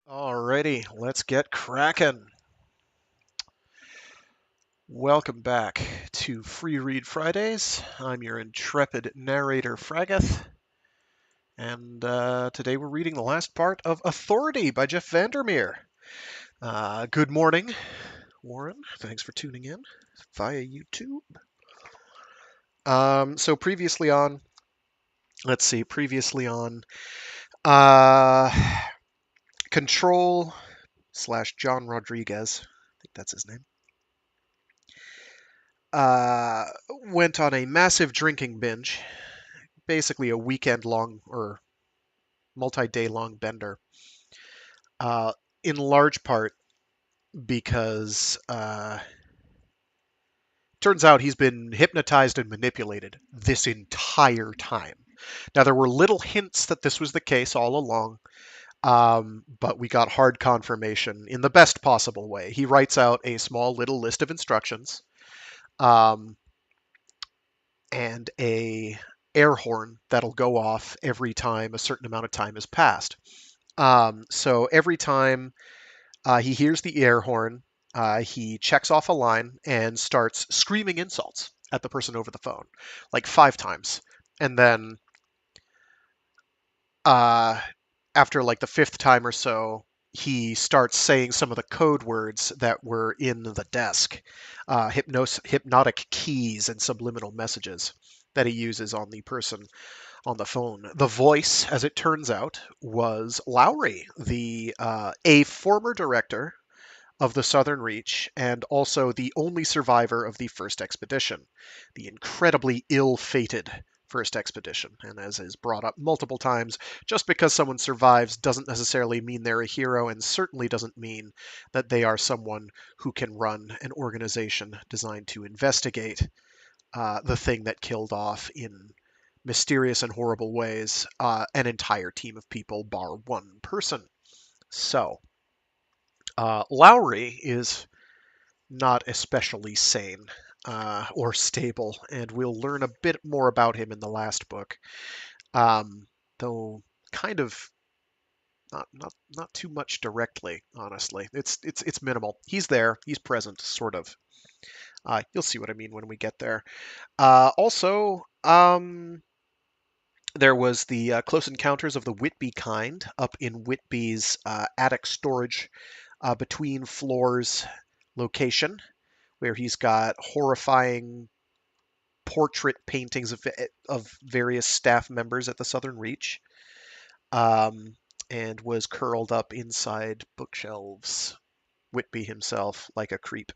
Alrighty, let's get cracking. Welcome back to Free Read Fridays. I'm your intrepid narrator, Fragath, and today we're reading the last part of Authority by Jeff Vandermeer. Good morning, Warren. Thanks for tuning in via YouTube. So previously on, uh, Control / John Rodriguez, I think that's his name, uh, went on a massive drinking binge, basically a weekend long or multi-day long bender, uh, in large part because turns out he's been hypnotized and manipulated this entire time. Now, there were little hints that this was the case all along, but we got hard confirmation in the best possible way. He writes out a small little list of instructions, um, and a air horn that'll go off every time a certain amount of time has passed. So every time he hears the air horn, he checks off a line and starts screaming insults at the person over the phone, like 5 times. And then uh, after like the fifth time or so, he starts saying some of the code words that were in the desk, hypnotic keys and subliminal messages that he uses on the person on the phone. The voice, as it turns out, was Lowry, a former director of the Southern Reach and also the only survivor of the first expedition, the incredibly ill-fated first expedition. And as is brought up multiple times, just because someone survives doesn't necessarily mean they're a hero, and certainly doesn't mean that they are someone who can run an organization designed to investigate the thing that killed off in mysterious and horrible ways an entire team of people, bar one person. So, Lowry is not especially sane or stable, and we'll learn a bit more about him in the last book. Though kind of not too much directly, honestly. It's minimal. He's there, he's present, sort of. You'll see what I mean when we get there. Also, there was the Close Encounters of the Whitby kind up in Whitby's attic storage between floors location, where he's got horrifying portrait paintings of various staff members at the Southern Reach, and was curled up inside bookshelves, Whitby himself, like a creep.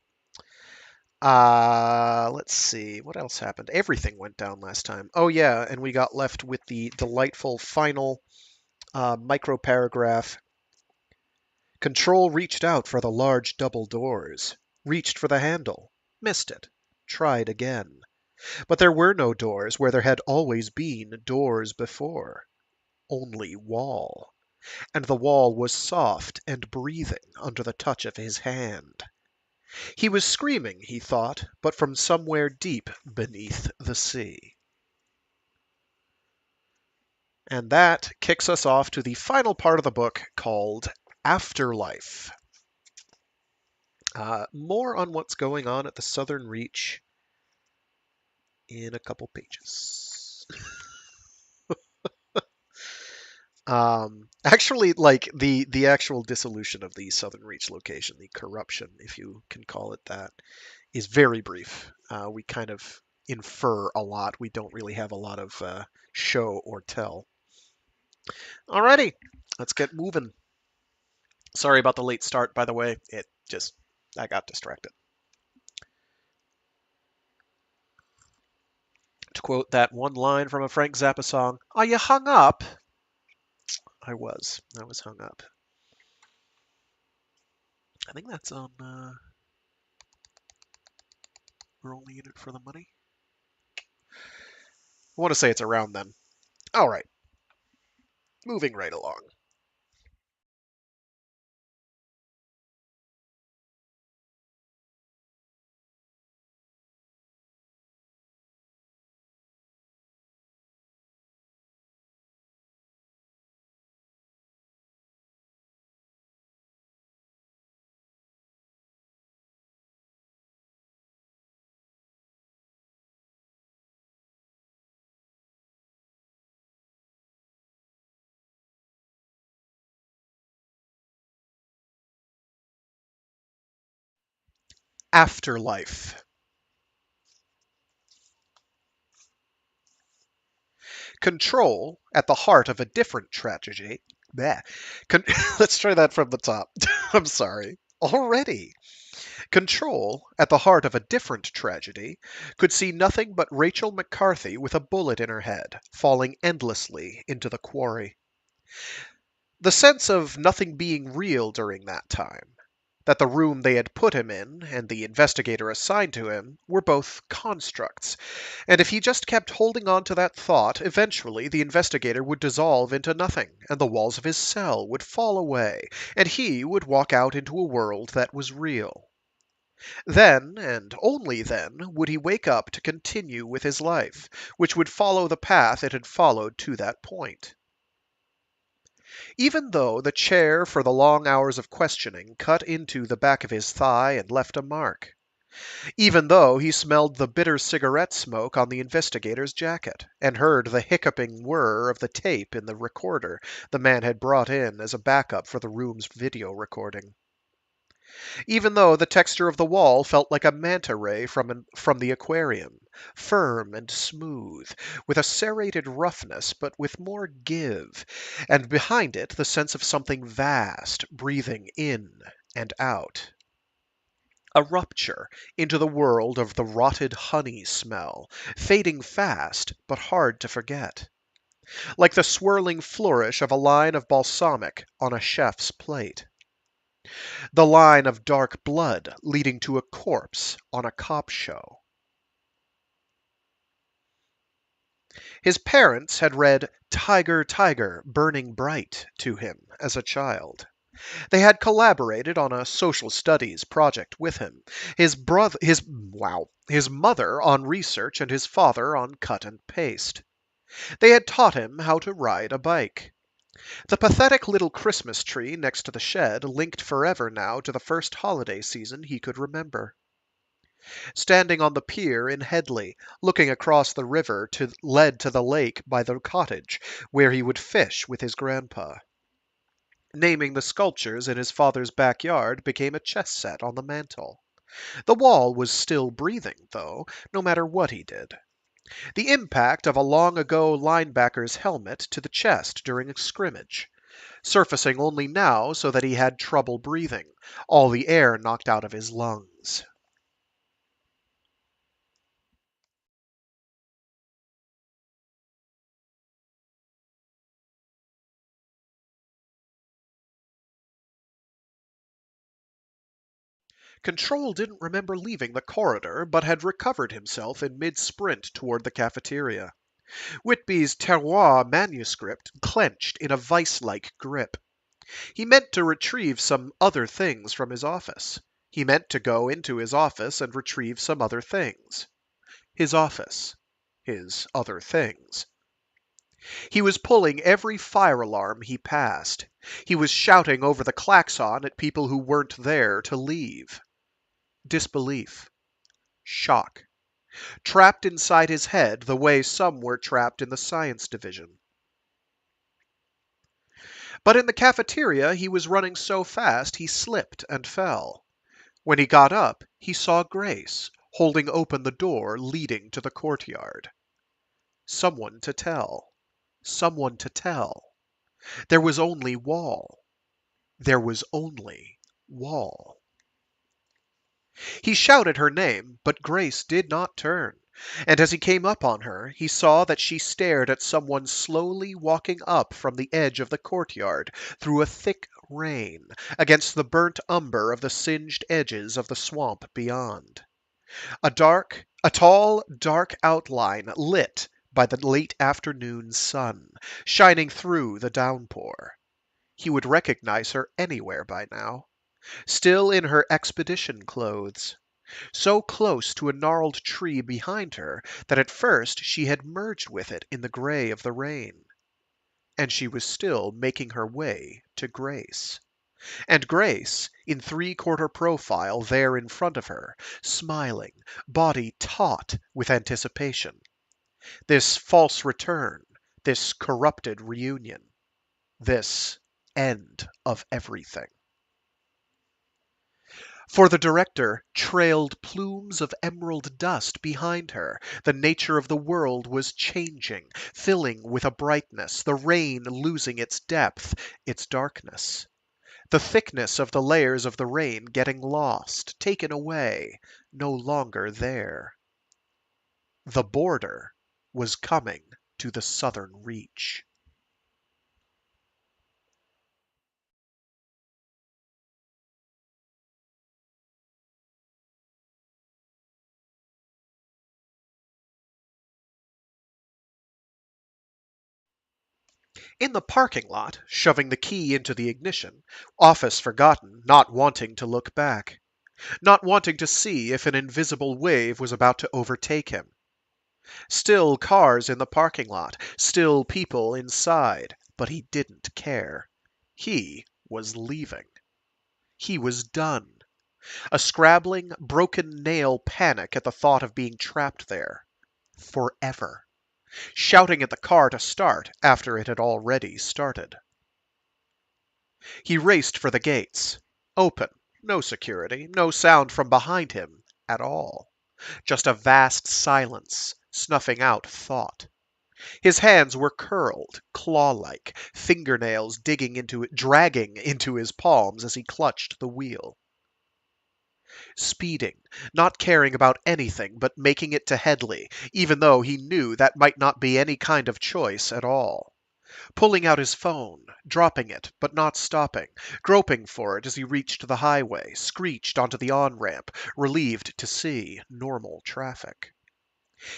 Let's see, what else happened? Everything went down last time. Oh yeah, and we got left with the delightful final micro paragraph. Control reached out for the large double doors, reached for the handle, missed it, tried again. But there were no doors where there had always been doors before. Only wall. And the wall was soft and breathing under the touch of his hand. He was screaming, he thought, but from somewhere deep beneath the sea. And that kicks us off to the final part of the book called Afterlife. More on what's going on at the Southern Reach in a couple pages. Actually, like the actual dissolution of the Southern Reach location, the corruption, if you can call it that, is very brief. We kind of infer a lot. We don't really have a lot of show or tell. Alrighty, let's get moving. Sorry about the late start, by the way. I got distracted. To quote that one line from a Frank Zappa song, "Are you hung up?" I was. I was hung up. I think that's on. We're only in it for the money. I want to say it's around then. All right, moving right along. Afterlife. Control, at the heart of a different tragedy. Bleh. Con- Let's try that from the top. I'm sorry. Already. Control, at the heart of a different tragedy, could see nothing but Rachel McCarthy with a bullet in her head, falling endlessly into the quarry. The sense of nothing being real during that time, that the room they had put him in and the investigator assigned to him were both constructs, and if he just kept holding on to that thought, eventually the investigator would dissolve into nothing, and the walls of his cell would fall away, and he would walk out into a world that was real. Then, and only then, would he wake up to continue with his life, which would follow the path it had followed to that point. Even though the chair for the long hours of questioning cut into the back of his thigh and left a mark. Even though he smelled the bitter cigarette smoke on the investigator's jacket, and heard the hiccuping whir of the tape in the recorder the man had brought in as a backup for the room's video recording. Even though the texture of the wall felt like a manta ray from the aquarium, firm and smooth, with a serrated roughness but with more give, and behind it the sense of something vast breathing in and out. A rupture into the world of the rotted honey smell, fading fast but hard to forget, like the swirling flourish of a line of balsamic on a chef's plate. The line of dark blood leading to a corpse on a cop show. His parents had read Tiger, Tiger, Burning Bright to him as a child. They had collaborated on a social studies project with him. His mother on research and his father on cut and paste. They had taught him how to ride a bike. The pathetic little Christmas tree next to the shed linked forever now to the first holiday season he could remember. Standing on the pier in Headley, looking across the river led to the lake by the cottage, where he would fish with his grandpa. Naming the sculptures in his father's backyard became a chess set on the mantel. The wall was still breathing, though, no matter what he did. The impact of a long ago linebacker's helmet to the chest during a scrimmage, surfacing only now so that he had trouble breathing, all the air knocked out of his lungs. Control didn't remember leaving the corridor, but had recovered himself in mid-sprint toward the cafeteria. Whitby's Terroir manuscript clenched in a vice-like grip. He meant to retrieve some other things from his office. He meant to go into his office and retrieve some other things. His office. His other things. He was pulling every fire alarm he passed. He was shouting over the klaxon at people who weren't there to leave. Disbelief. Shock. Trapped inside his head the way some were trapped in the science division. But in the cafeteria he was running so fast he slipped and fell. When he got up, he saw Grace, holding open the door leading to the courtyard. Someone to tell. Someone to tell. There was only Wall. There was only Wall. He shouted her name, but Grace did not turn, and as he came up on her, he saw that she stared at someone slowly walking up from the edge of the courtyard through a thick rain, against the burnt umber of the singed edges of the swamp beyond. A tall, dark outline lit by the late afternoon sun, shining through the downpour. He would recognize her anywhere by now. Still in her expedition clothes, so close to a gnarled tree behind her that at first she had merged with it in the gray of the rain. And she was still making her way to Grace. And Grace, in three-quarter profile there in front of her, smiling, body taut with anticipation. This false return, this corrupted reunion, this end of everything. For the director trailed plumes of emerald dust behind her. The nature of the world was changing, filling with a brightness, the rain losing its depth, its darkness. The thickness of the layers of the rain getting lost, taken away, no longer there. The border was coming to the southern reach. In the parking lot, shoving the key into the ignition, office forgotten, not wanting to look back, not wanting to see if an invisible wave was about to overtake him. Still cars in the parking lot, still people inside, but he didn't care. He was leaving. He was done. A scrabbling, broken nail panic at the thought of being trapped there. Forever. Shouting at the car to start after it had already started. He raced for the gates. Open. No security. No sound from behind him at all. Just a vast silence, snuffing out thought. His hands were curled, claw-like, fingernails dragging into his palms as he clutched the wheel. Speeding, not caring about anything but making it to Headley, even though he knew that might not be any kind of choice at all. Pulling out his phone, dropping it, but not stopping, groping for it as he reached the highway, screeched onto the on-ramp, relieved to see normal traffic.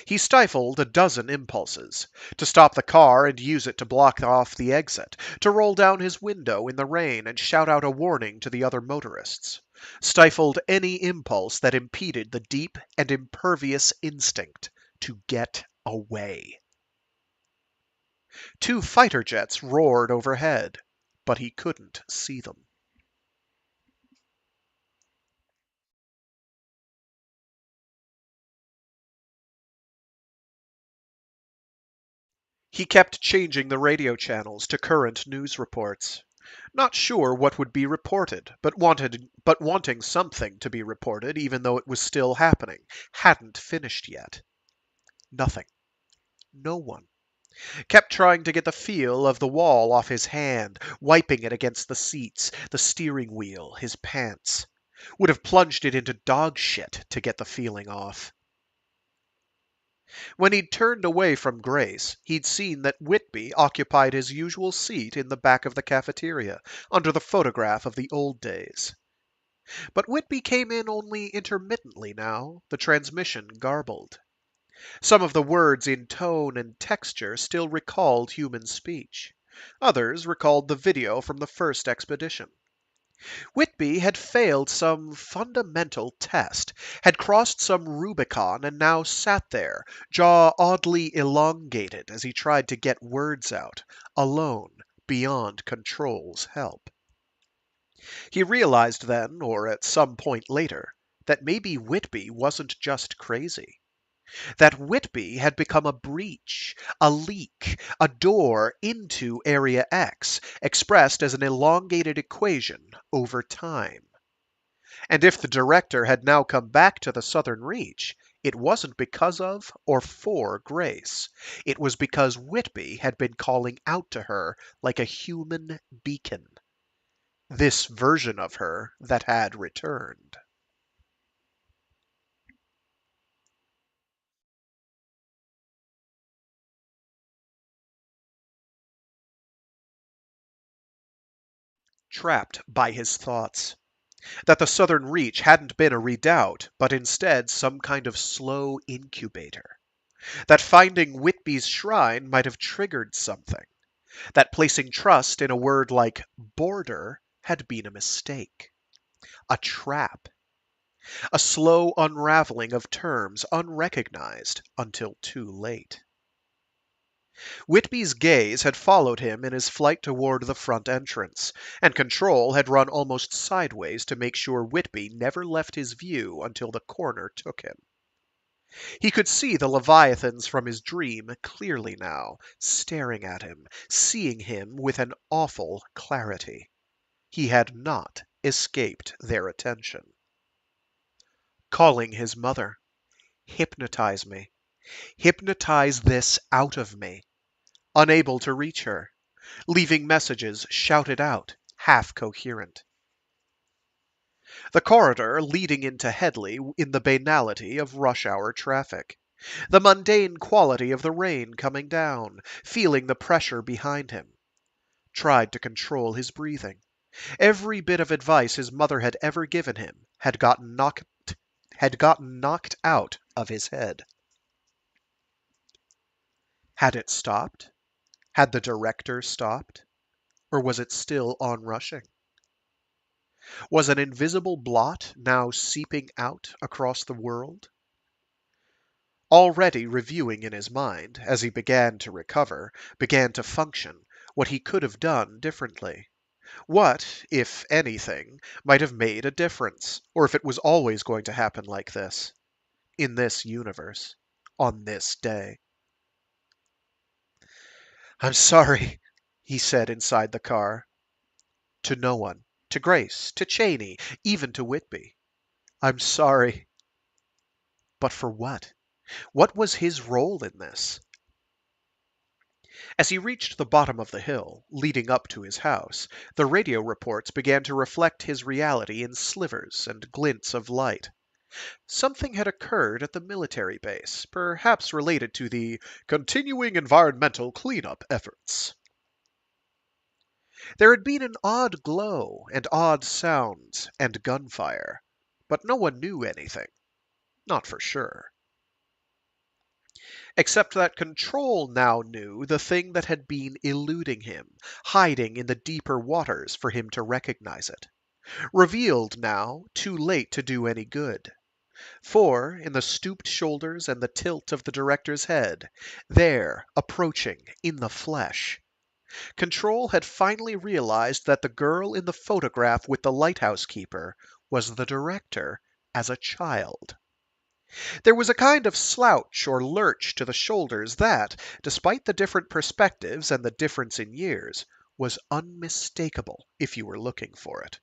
He stifled a dozen impulses. To stop the car and use it to block off the exit. To roll down his window in the rain and shout out a warning to the other motorists. Stifled any impulse that impeded the deep and impervious instinct to get away. 2 fighter jets roared overhead, but he couldn't see them. He kept changing the radio channels to current news reports. Not sure what would be reported, but wanting something to be reported even though it was still happening, hadn't finished yet. Nothing. No one. Kept trying to get the feel of the wall off his hand, wiping it against the seats, the steering wheel, his pants. Would have plunged it into dog shit to get the feeling off. When he'd turned away from Grace, he'd seen that Whitby occupied his usual seat in the back of the cafeteria, under the photograph of the old days. But Whitby came in only intermittently now, the transmission garbled. Some of the words in tone and texture still recalled human speech. Others recalled the video from the first expedition. Whitby had failed some fundamental test, had crossed some Rubicon, and now sat there, jaw oddly elongated as he tried to get words out, alone, beyond control's help. He realized then, or at some point later, that maybe Whitby wasn't just crazy. That Whitby had become a breach, a leak, a door into Area X, expressed as an elongated equation over time. And if the director had now come back to the Southern Reach, it wasn't because of or for Grace. It was because Whitby had been calling out to her like a human beacon. This version of her that had returned. Trapped by his thoughts. That the Southern Reach hadn't been a redoubt, but instead some kind of slow incubator. That finding Whitby's shrine might have triggered something. That placing trust in a word like border had been a mistake. A trap. A slow unraveling of terms unrecognized until too late. Whitby's gaze had followed him in his flight toward the front entrance, and Control had run almost sideways to make sure Whitby never left his view until the corner took him. He could see the Leviathans from his dream clearly now, staring at him, seeing him with an awful clarity. He had not escaped their attention. calling his mother. Hypnotize me. Hypnotize this out of me. Unable to reach her. Leaving messages shouted out, half coherent. The corridor leading into Headley in the banality of rush hour traffic. The mundane quality of the rain coming down, feeling the pressure behind him. Tried to control his breathing. Every bit of advice his mother had ever given him had gotten knocked out of his head. Had it stopped? Had the director stopped? Or was it still onrushing? Was an invisible blot now seeping out across the world? Already reviewing in his mind, as he began to recover, began to function, what he could have done differently. What, if anything, might have made a difference, or if it was always going to happen like this, in this universe, on this day. "I'm sorry," he said inside the car. To no one. To Grace, to Cheney, even to Whitby. "I'm sorry." But for what? What was his role in this? As he reached the bottom of the hill, leading up to his house, the radio reports began to reflect his reality in slivers and glints of light. Something had occurred at the military base, perhaps related to the continuing environmental cleanup efforts. There had been an odd glow and odd sounds and gunfire, but no one knew anything. Not for sure. Except that Control now knew the thing that had been eluding him, hiding in the deeper waters for him to recognize it. Revealed now, too late to do any good. For, in the stooped shoulders and the tilt of the director's head, there, approaching, in the flesh, Control had finally realized that the girl in the photograph with the lighthouse keeper was the director as a child. There was a kind of slouch or lurch to the shoulders that, despite the different perspectives and the difference in years, was unmistakable if you were looking for it.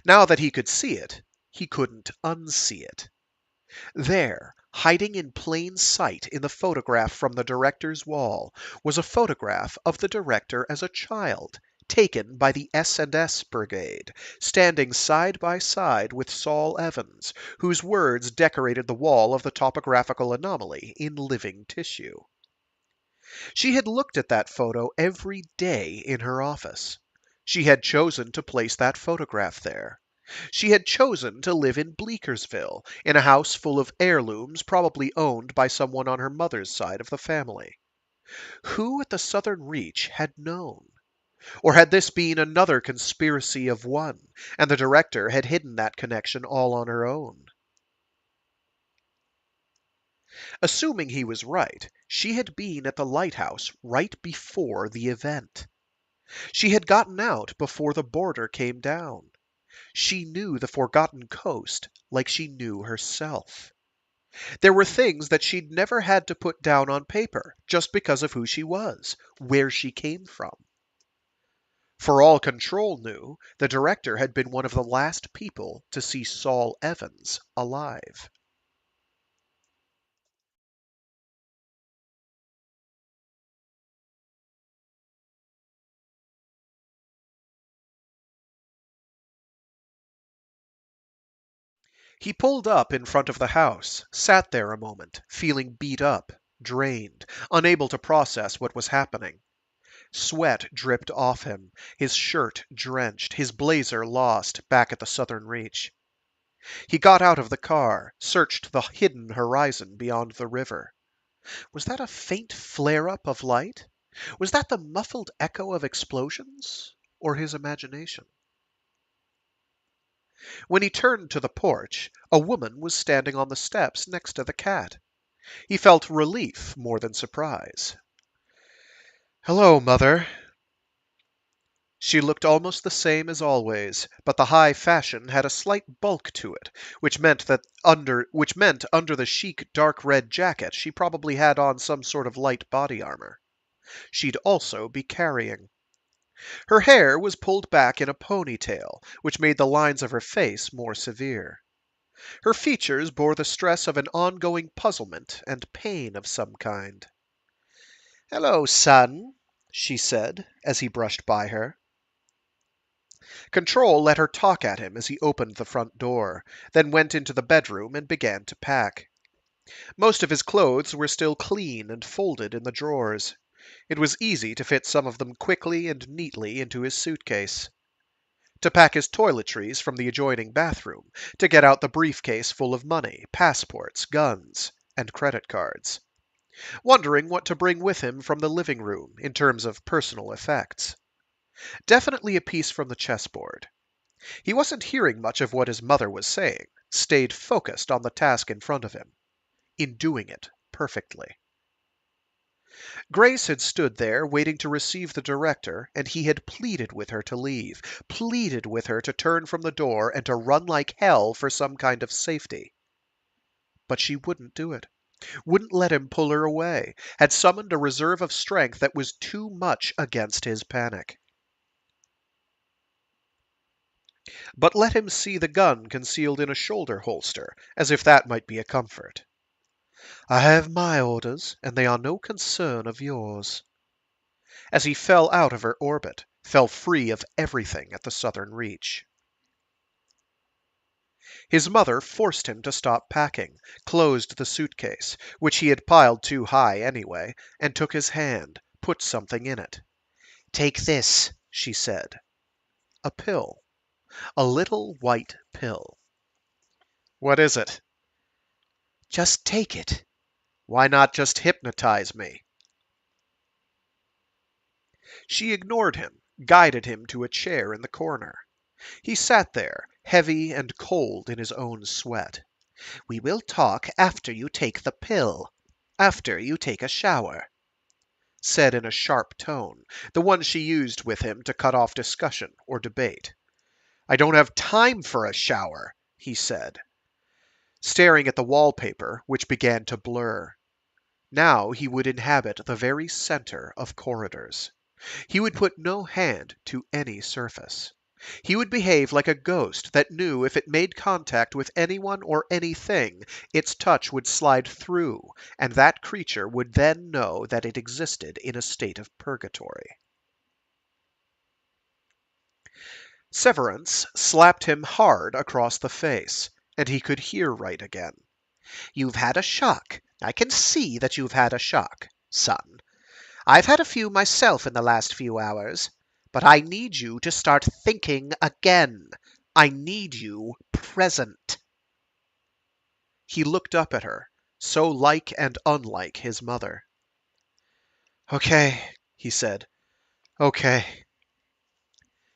Now that he could see it, he couldn't unsee it. There, hiding in plain sight in the photograph from the director's wall, was a photograph of the director as a child, taken by the S&S Brigade, standing side by side with Saul Evans, whose words decorated the wall of the topographical anomaly in living tissue. She had looked at that photo every day in her office. She had chosen to place that photograph there. She had chosen to live in Bleekersville, in a house full of heirlooms probably owned by someone on her mother's side of the family. Who at the Southern Reach had known? Or had this been another conspiracy of one, and the director had hidden that connection all on her own? Assuming he was right, she had been at the lighthouse right before the event. She had gotten out before the border came down. She knew the forgotten coast like she knew herself. There were things that she'd never had to put down on paper just because of who she was, where she came from. For all Control knew, the director had been one of the last people to see Saul Evans alive. He pulled up in front of the house, sat there a moment, feeling beat up, drained, unable to process what was happening. Sweat dripped off him, his shirt drenched, his blazer lost, back at the Southern Reach. He got out of the car, searched the hidden horizon beyond the river. Was that a faint flare-up of light? Was that the muffled echo of explosions? Or his imagination? When he turned to the porch, a woman was standing on the steps next to the cat. He felt relief more than surprise. "Hello, Mother." She looked almost the same as always, but the high fashion had a slight bulk to it, which meant under the chic dark red jacket she probably had on some sort of light body armor. She'd also be carrying. Her hair was pulled back in a ponytail, which made the lines of her face more severe. Her features bore the stress of an ongoing puzzlement and pain of some kind. "Hello, son," she said, as he brushed by her. Control let her talk at him as he opened the front door, then went into the bedroom and began to pack. Most of his clothes were still clean and folded in the drawers. It was easy to fit some of them quickly and neatly into his suitcase. To pack his toiletries from the adjoining bathroom, to get out the briefcase full of money, passports, guns, and credit cards. Wondering what to bring with him from the living room in terms of personal effects. Definitely a piece from the chessboard. He wasn't hearing much of what his mother was saying, stayed focused on the task in front of him, in doing it perfectly. Grace had stood there waiting to receive the director, and he had pleaded with her to leave, pleaded with her to turn from the door and to run like hell for some kind of safety. But she wouldn't do it, wouldn't let him pull her away, had summoned a reserve of strength that was too much against his panic. But let him see the gun concealed in a shoulder holster, as if that might be a comfort. "I have my orders, and they are no concern of yours." As he fell out of her orbit, fell free of everything at the southern reach. His mother forced him to stop packing, closed the suitcase, which he had piled too high anyway, and took his hand, put something in it. "Take this," she said. A pill. A little white pill. "What is it?" "Just take it." "Why not just hypnotize me?" She ignored him, guided him to a chair in the corner. He sat there, heavy and cold in his own sweat. "We will talk after you take the pill, after you take a shower," said in a sharp tone, the one she used with him to cut off discussion or debate. "I don't have time for a shower," he said, staring at the wallpaper, which began to blur. Now he would inhabit the very center of corridors. He would put no hand to any surface. He would behave like a ghost that knew if it made contact with anyone or anything, its touch would slide through, and that creature would then know that it existed in a state of purgatory. Severance slapped him hard across the face, and he could hear right again. "You've had a shock. I can see that you've had a shock, son. I've had a few myself in the last few hours. But I need you to start thinking again. I need you present." He looked up at her, so like and unlike his mother. "Okay," he said. "Okay."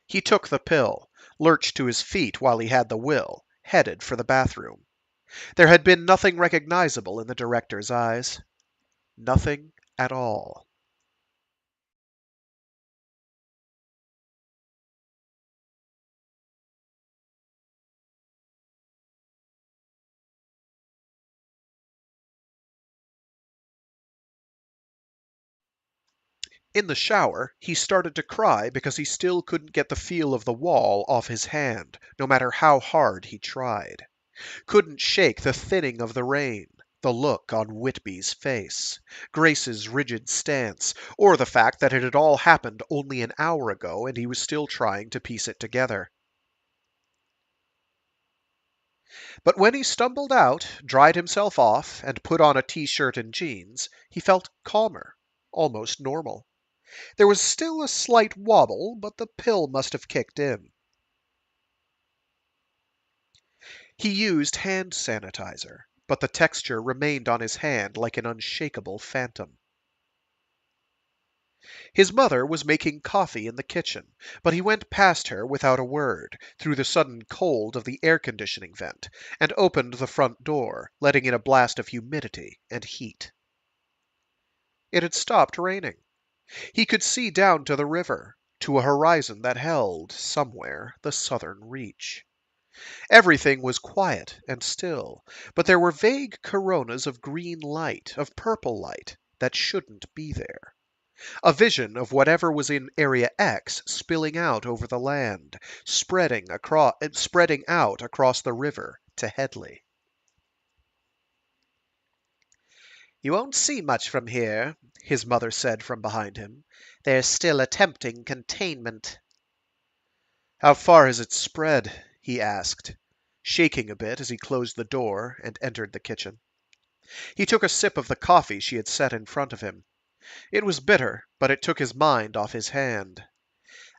He took the pill, lurched to his feet while he had the will, headed for the bathroom. There had been nothing recognizable in the director's eyes. Nothing at all. In the shower, he started to cry because he still couldn't get the feel of the wall off his hand, no matter how hard he tried. Couldn't shake the thinning of the rain, the look on Whitby's face, Grace's rigid stance, or the fact that it had all happened only an hour ago and he was still trying to piece it together. But when he stumbled out, dried himself off, and put on a t-shirt and jeans, he felt calmer, almost normal. There was still a slight wobble, but the pill must have kicked in. He used hand sanitizer, but the texture remained on his hand like an unshakable phantom. His mother was making coffee in the kitchen, but he went past her without a word, through the sudden cold of the air conditioning vent, and opened the front door, letting in a blast of humidity and heat. It had stopped raining. He could see down to the river, to a horizon that held, somewhere, the southern reach. Everything was quiet and still, but there were vague coronas of green light, of purple light, that shouldn't be there. A vision of whatever was in Area X spilling out over the land, spreading out across the river, to Headley. "You won't see much from here," his mother said from behind him. "They're still attempting containment." "How far has it spread?" he asked, shaking a bit as he closed the door and entered the kitchen. He took a sip of the coffee she had set in front of him. It was bitter, but it took his mind off his hand.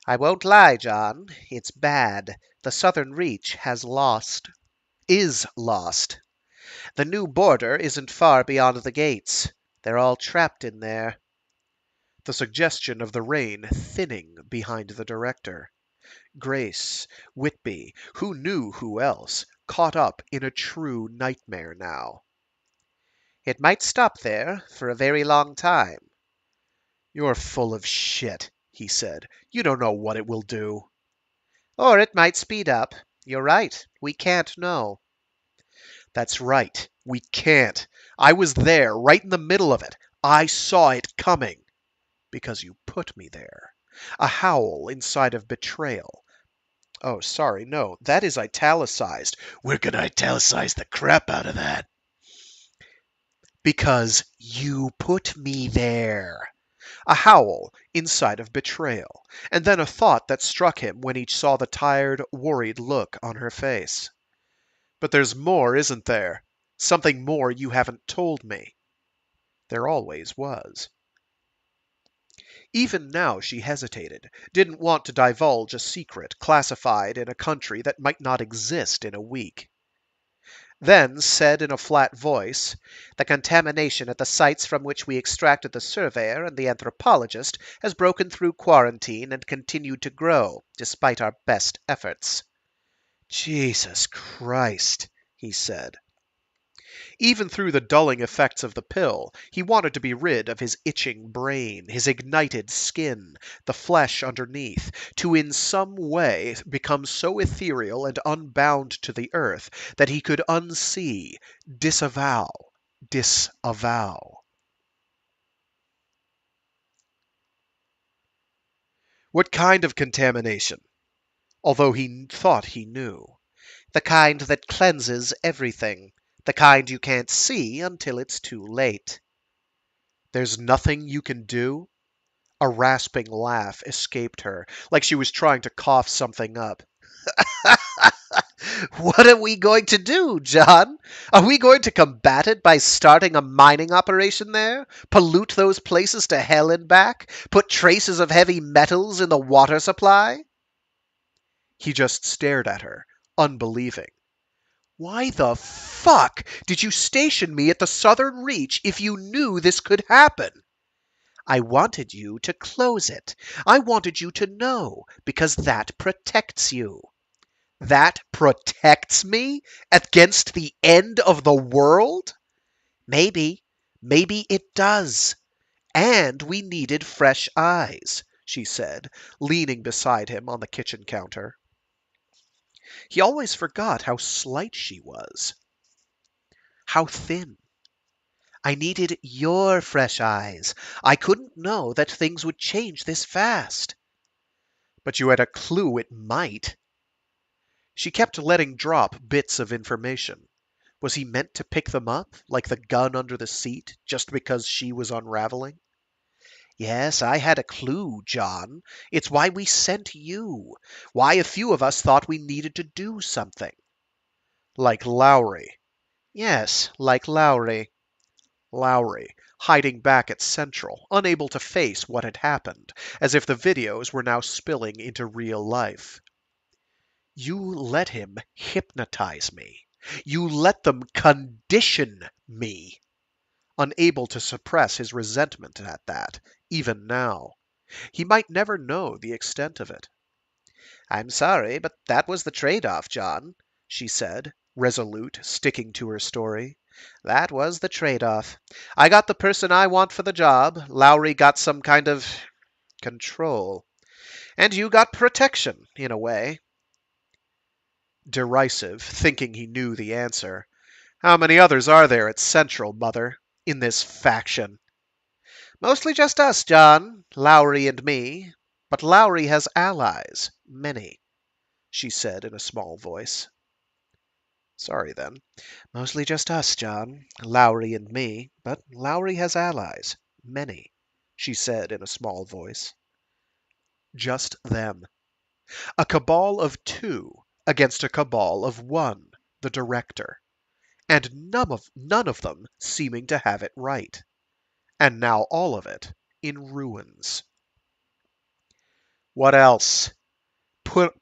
"I won't lie, John. It's bad. The Southern Reach is lost. The new border isn't far beyond the gates. They're all trapped in there." The suggestion of the rain thinning behind the director. Grace, Whitby, who knew who else, caught up in a true nightmare now. "It might stop there for a very long time." "You're full of shit," he said. "You don't know what it will do." "Or it might speed up. You're right. We can't know." "That's right. We can't. I was there, right in the middle of it. I saw it coming. Because you put me there." A howl inside of betrayal. Oh, sorry, no, that is italicized. We're gonna italicize the crap out of that. "Because you put me there." A howl inside of betrayal, and then a thought that struck him when he saw the tired, worried look on her face. "But there's more, isn't there? Something more you haven't told me." There always was. Even now she hesitated, didn't want to divulge a secret classified in a country that might not exist in a week. Then said in a flat voice, "The contamination at the sites from which we extracted the surveyor and the anthropologist has broken through quarantine and continued to grow, despite our best efforts." "Jesus Christ," he said. Even through the dulling effects of the pill, he wanted to be rid of his itching brain, his ignited skin, the flesh underneath, to in some way become so ethereal and unbound to the earth that he could unsee, disavow. What kind of contamination? Although he thought he knew. "The kind that cleanses everything. The kind you can't see until it's too late." "There's nothing you can do?" A rasping laugh escaped her, like she was trying to cough something up. "What are we going to do, John? Are we going to combat it by starting a mining operation there? Pollute those places to hell and back? Put traces of heavy metals in the water supply?" He just stared at her, unbelieving. "Why the fuck did you station me at the Southern Reach if you knew this could happen?" "I wanted you to close it. I wanted you to know, because that protects you." "That protects me against the end of the world?" "Maybe. Maybe it does. And we needed fresh eyes," she said, leaning beside him on the kitchen counter. He always forgot how slight she was. How thin. "I needed your fresh eyes. I couldn't know that things would change this fast." "But you had a clue it might." She kept letting drop bits of information. Was he meant to pick them up, like the gun under the seat, just because she was unraveling? "Yes, I had a clue, John. It's why we sent you. Why a few of us thought we needed to do something." "Like Lowry." "Yes, like Lowry." Lowry, hiding back at Central, unable to face what had happened, as if the videos were now spilling into real life. "You let him hypnotize me. You let them condition me." Unable to suppress his resentment at that, even now. He might never know the extent of it. "I'm sorry, but that was the trade-off, John," she said, resolute, sticking to her story. "That was the trade-off. I got the person I want for the job. Lowry got some kind of control. And you got protection, in a way." Derisive, thinking he knew the answer. "How many others are there at Central, Mother, in this faction?" "Mostly just us, John. Lowry and me. But Lowry has allies. Many," she said in a small voice. Sorry then. Mostly just us, John. Lowry and me. But Lowry has allies. Many, she said in a small voice. Just them. A cabal of two against a cabal of one, the director. And none of them seeming to have it right. And now all of it in ruins. What else?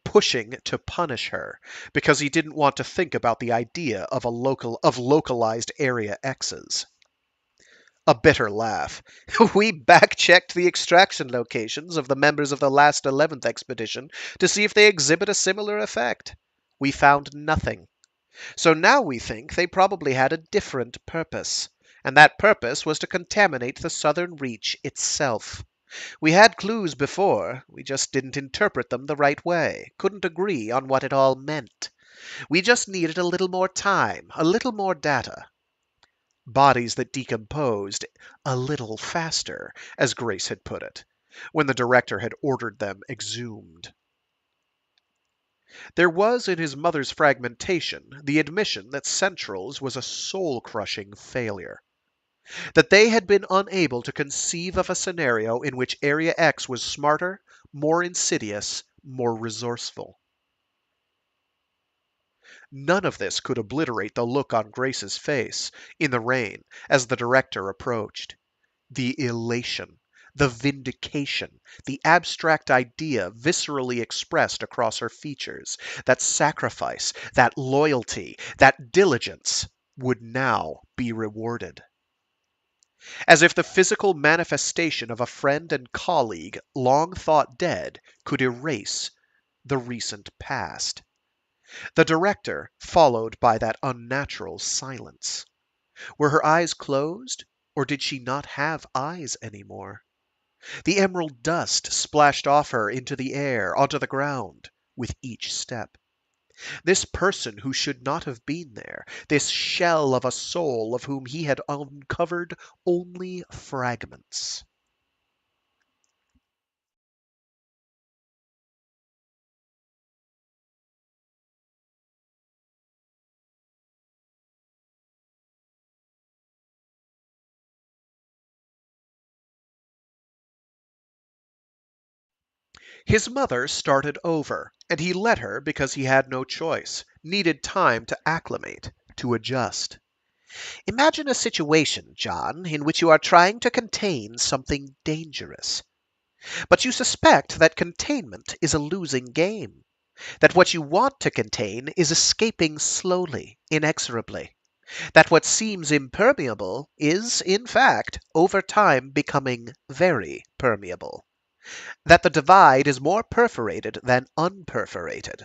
Pushing to punish her because he didn't want to think about the idea of localized area X's. A bitter laugh. We back-checked the extraction locations of the members of the last 11th expedition to see if they exhibit a similar effect. We found nothing. So now we think they probably had a different purpose, and that purpose was to contaminate the southern reach itself. We had clues before, we just didn't interpret them the right way, couldn't agree on what it all meant. We just needed a little more time, a little more data. Bodies that decomposed a little faster, as Grace had put it, when the director had ordered them exhumed. There was in his mother's fragmentation the admission that Central's was a soul-crushing failure. That they had been unable to conceive of a scenario in which Area X was smarter, more insidious, more resourceful. None of this could obliterate the look on Grace's face in the rain as the director approached. The elation, the vindication, the abstract idea viscerally expressed across her features, that sacrifice, that loyalty, that diligence would now be rewarded. As if the physical manifestation of a friend and colleague long thought dead could erase the recent past. The director followed by that unnatural silence. Were her eyes closed, or did she not have eyes anymore? The emerald dust splashed off her into the air, onto the ground, with each step. This person who should not have been there, this shell of a soul of whom he had uncovered only fragments. His mother started over, and he let her because he had no choice, needed time to acclimate, to adjust. Imagine a situation, John, in which you are trying to contain something dangerous. But you suspect that containment is a losing game, that what you want to contain is escaping slowly, inexorably, that what seems impermeable is, in fact, over time becoming very permeable, that the divide is more perforated than unperforated,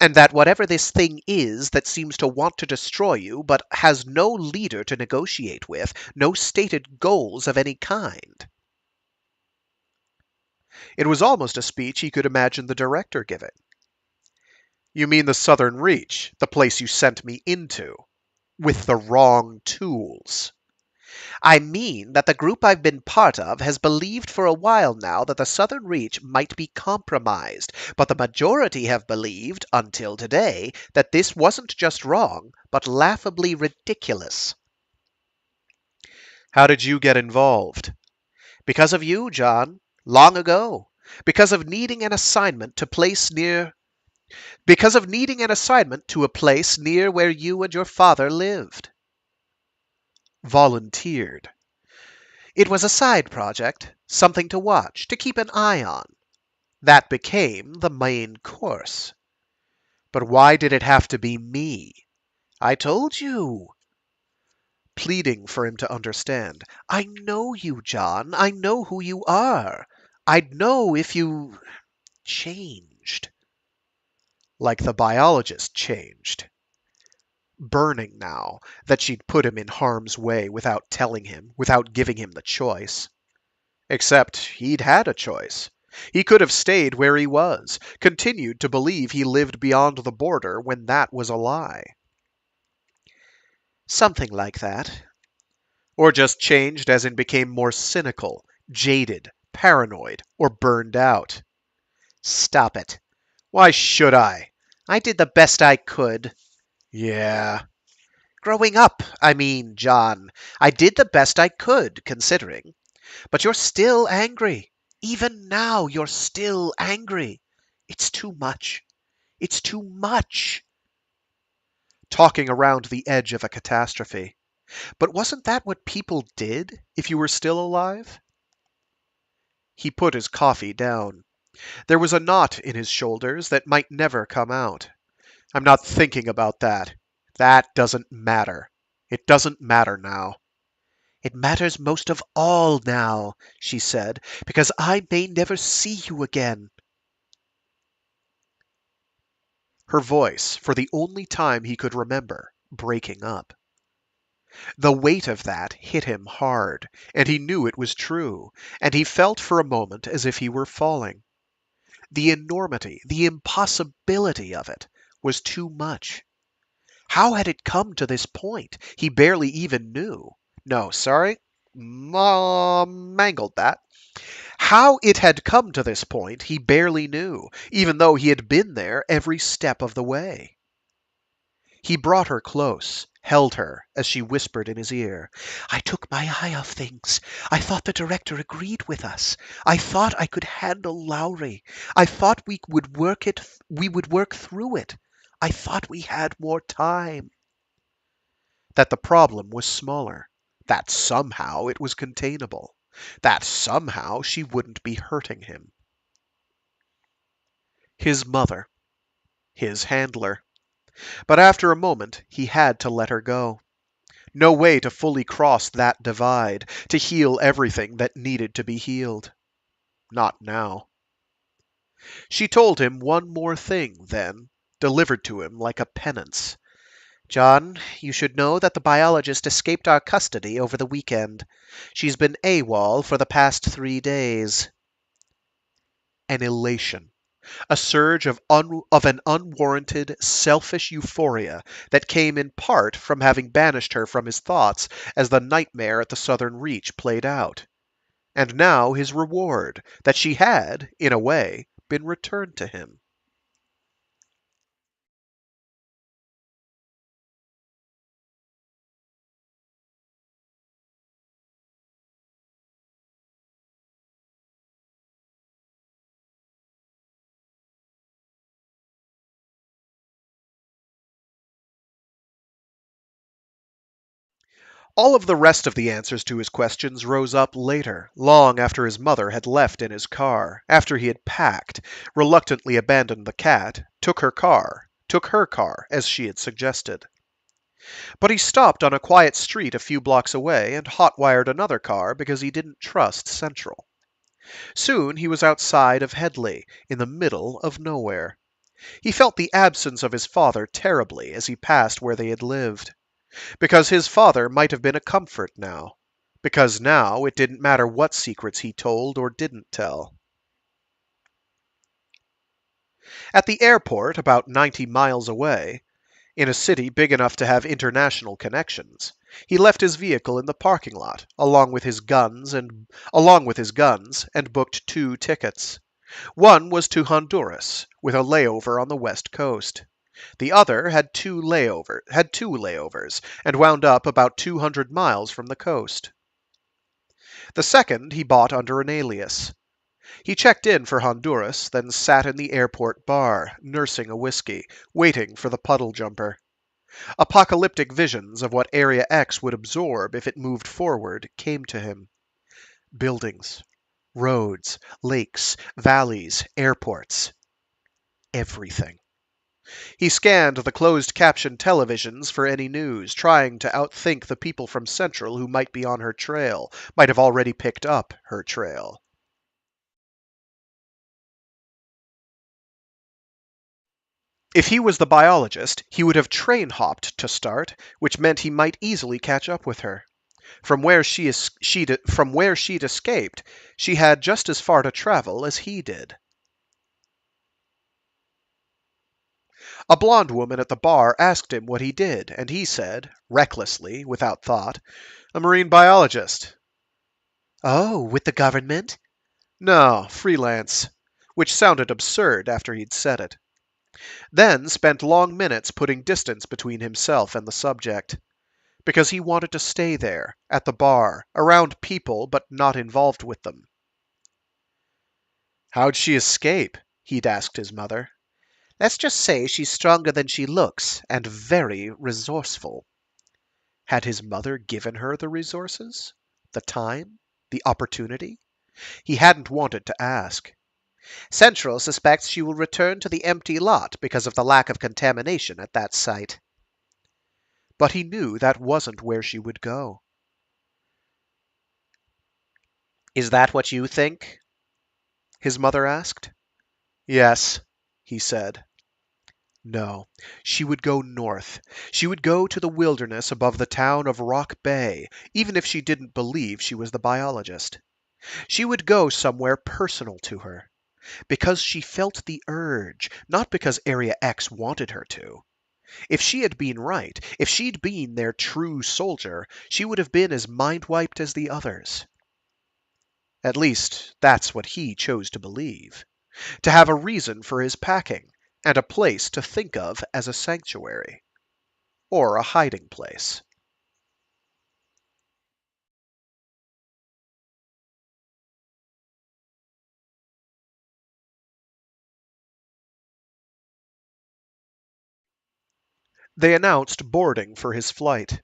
and that whatever this thing is that seems to want to destroy you but has no leader to negotiate with, no stated goals of any kind. It was almost a speech he could imagine the director giving. You mean the Southern Reach, the place you sent me into, with the wrong tools. I mean that the group I've been part of has believed for a while now that the Southern Reach might be compromised, but the majority have believed, until today, that this wasn't just wrong, but laughably ridiculous. How did you get involved? Because of you, John. Long ago. Because of needing an assignment to a place near where you and your father lived. Volunteered. It was a side project, something to watch, to keep an eye on. That became the main course. But why did it have to be me? I told you. Pleading for him to understand. I know you, John. I know who you are. I'd know if you changed. Like the biologist changed. Burning now that she'd put him in harm's way without telling him, without giving him the choice. Except he'd had a choice. He could have stayed where he was, continued to believe he lived beyond the border when that was a lie. Something like that. Or just changed as in became more cynical, jaded, paranoid, or burned out. Stop it. Why should I? I did the best I could. Yeah. Growing up, I mean, John. I did the best I could, considering. But you're still angry. Even now, you're still angry. It's too much. It's too much. Talking around the edge of a catastrophe. But wasn't that what people did if you were still alive? He put his coffee down. There was a knot in his shoulders that might never come out. I'm not thinking about that. That doesn't matter. It doesn't matter now. It matters most of all now, she said, because I may never see you again. Her voice, for the only time he could remember, breaking up. The weight of that hit him hard, and he knew it was true, and he felt for a moment as if he were falling. The enormity, the impossibility of it was too much. How had it come to this point? He barely even knew. No, sorry. Mangled that. How it had come to this point, he barely knew, even though he had been there every step of the way. He brought her close, held her, as she whispered in his ear, "I took my eye off things. I thought the director agreed with us. I thought I could handle Lowry. I thought we would work through it. I thought we had more time." That the problem was smaller. That somehow it was containable. That somehow she wouldn't be hurting him. His mother. His handler. But after a moment, he had to let her go. No way to fully cross that divide, to heal everything that needed to be healed. Not now. She told him one more thing, then, delivered to him like a penance. "John, you should know that the biologist escaped our custody over the weekend. She's been AWOL for the past 3 days." An elation. A surge of an unwarranted, selfish euphoria that came in part from having banished her from his thoughts as the nightmare at the southern reach played out. And now his reward, that she had, in a way, been returned to him. All of the rest of the answers to his questions rose up later, long after his mother had left in his car, after he had packed, reluctantly abandoned the cat, took her car, as she had suggested. But he stopped on a quiet street a few blocks away and hot-wired another car because he didn't trust Central. Soon he was outside of Headley, in the middle of nowhere. He felt the absence of his father terribly as he passed where they had lived. Because his father might have been a comfort now. Because now it didn't matter what secrets he told or didn't tell. At the airport, about 90 miles away, in a city big enough to have international connections, he left his vehicle in the parking lot, along with his guns, and booked 2 tickets. One was to Honduras, with a layover on the west coast. The other had two layovers, and wound up about 200 miles from the coast. The second he bought under an alias. He checked in for Honduras, then sat in the airport bar, nursing a whiskey, waiting for the puddle jumper. Apocalyptic visions of what Area X would absorb if it moved forward came to him. Buildings, roads, lakes, valleys, airports. Everything. He scanned the closed-caption televisions for any news, trying to outthink the people from Central who might be on her trail, might have already picked up her trail. If he was the biologist, he would have train-hopped to start, which meant he might easily catch up with her. From where she'd escaped, she had just as far to travel as he did. A blonde woman at the bar asked him what he did, and he said, recklessly, without thought, "A marine biologist." "Oh, with the government?" "No, freelance," which sounded absurd after he'd said it. then spent long minutes putting distance between himself and the subject, because he wanted to stay there, at the bar, around people, but not involved with them. How'd she escape? He'd asked his mother. Let's just say she's stronger than she looks, and very resourceful. Had his mother given her the resources? The time? The opportunity? He hadn't wanted to ask. Central suspects she will return to the empty lot because of the lack of contamination at that site. But he knew that wasn't where she would go. Is that what you think? His mother asked. Yes, he said. No, she would go north. She would go to the wilderness above the town of Rock Bay, even if she didn't believe she was the biologist. She would go somewhere personal to her, because she felt the urge, not because Area X wanted her to. If she had been right, if she'd been their true soldier, she would have been as mind-wiped as the others. At least, that's what he chose to believe. To have a reason for his packing, and a place to think of as a sanctuary. Or a hiding place. They announced boarding for his flight.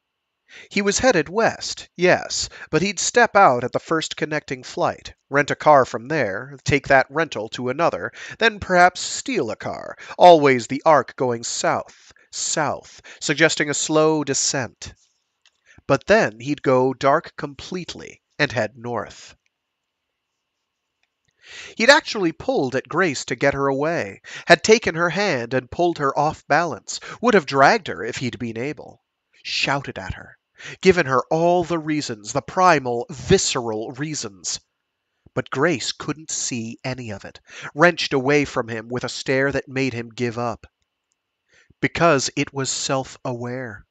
He was headed west, yes, but he'd step out at the first connecting flight, rent a car from there, take that rental to another, then perhaps steal a car, always the arc going south, south, suggesting a slow descent. But then he'd go dark completely and head north. He'd actually pulled at Grace to get her away, had taken her hand and pulled her off balance, would have dragged her if he'd been able, shouted at her, given her all the reasons, the primal, visceral reasons. But Grace couldn't see any of it, wrenched away from him with a stare that made him give up. Because it was self-aware.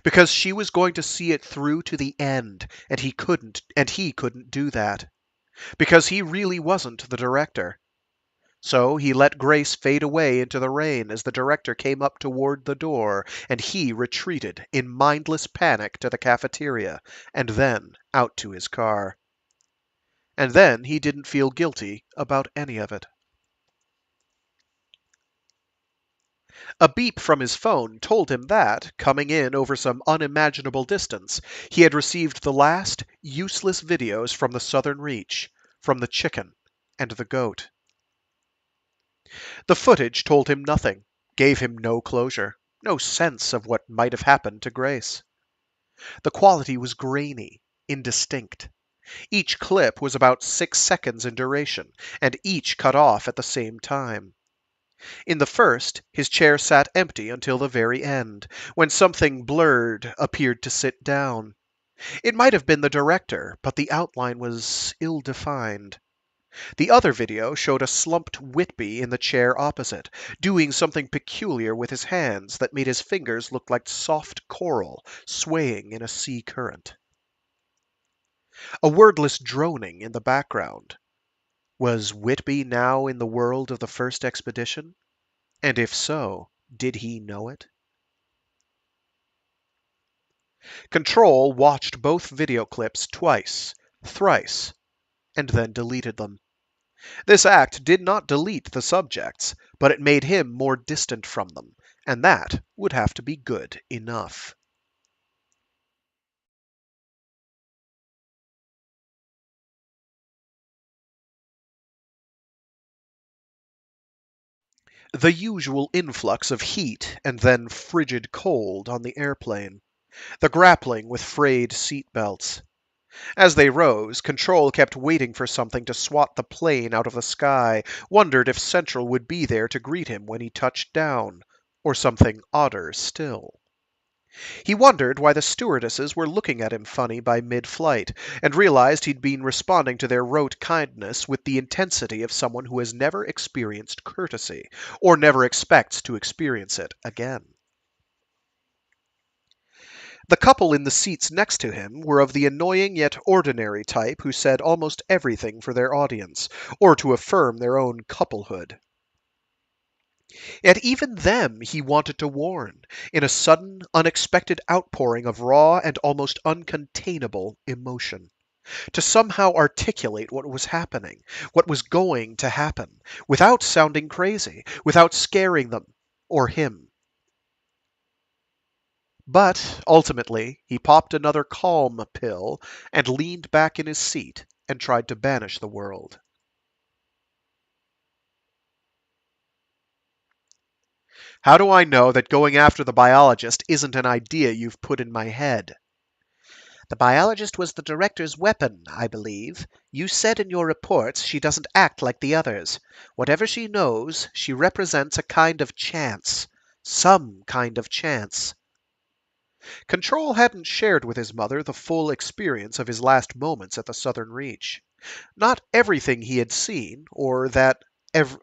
Because she was going to see it through to the end, and he couldn't do that. Because he really wasn't the director. So he let Grace fade away into the rain as the director came up toward the door, and he retreated in mindless panic to the cafeteria, and then out to his car. And then he didn't feel guilty about any of it. A beep from his phone told him that, coming in over some unimaginable distance, he had received the last useless videos from the Southern Reach, from the chicken and the goat. The footage told him nothing, gave him no closure, no sense of what might have happened to Grace. The quality was grainy, indistinct. Each clip was about 6 seconds in duration, and each cut off at the same time. In the first, his chair sat empty until the very end, when something blurred appeared to sit down. It might have been the director, but the outline was ill-defined. The other video showed a slumped Whitby in the chair opposite, doing something peculiar with his hands that made his fingers look like soft coral swaying in a sea current. A wordless droning in the background. Was Whitby now in the world of the first expedition? And if so, did he know it? Control watched both video clips twice, thrice, and then deleted them. This act did not delete the subjects, but it made him more distant from them, and that would have to be good enough. The usual influx of heat and then frigid cold on the airplane, the grappling with frayed seat belts. As they rose, Control kept waiting for something to swat the plane out of the sky, wondered if Central would be there to greet him when he touched down, or something odder still. He wondered why the stewardesses were looking at him funny by mid-flight, and realized he'd been responding to their rote kindness with the intensity of someone who has never experienced courtesy, or never expects to experience it again. The couple in the seats next to him were of the annoying yet ordinary type who said almost everything for their audience, or to affirm their own couplehood. Yet even them he wanted to warn, in a sudden, unexpected outpouring of raw and almost uncontainable emotion, to somehow articulate what was happening, what was going to happen, without sounding crazy, without scaring them or him. But ultimately, he popped another calm pill and leaned back in his seat and tried to banish the world. How do I know that going after the biologist isn't an idea you've put in my head? The biologist was the director's weapon, I believe. You said in your reports she doesn't act like the others. Whatever she knows, she represents a kind of chance. Some kind of chance. Control hadn't shared with his mother the full experience of his last moments at the Southern Reach. Not everything he had seen, or that ev-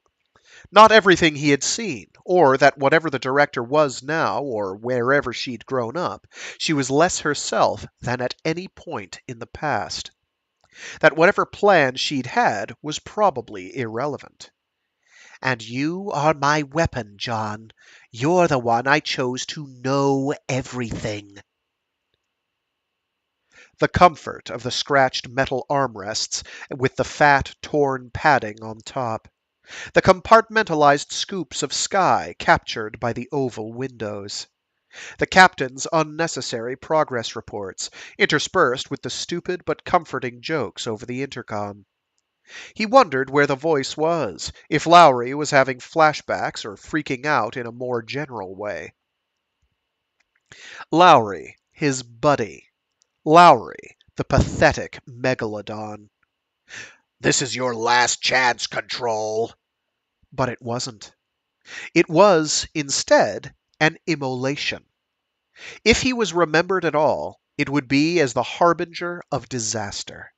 Not everything he had seen, or that whatever the director was now, or wherever she'd grown up, she was less herself than at any point in the past. That whatever plan she'd had was probably irrelevant. And you are my weapon, John. You're the one I chose to know everything. The comfort of the scratched metal armrests with the fat, torn padding on top. The compartmentalized scoops of sky captured by the oval windows. The captain's unnecessary progress reports, interspersed with the stupid but comforting jokes over the intercom. He wondered where the voice was, if Lowry was having flashbacks or freaking out in a more general way. Lowry, his buddy. Lowry, the pathetic megalodon. This is your last chance, Control. But it wasn't. It was, instead, an immolation. If he was remembered at all, it would be as the harbinger of disaster.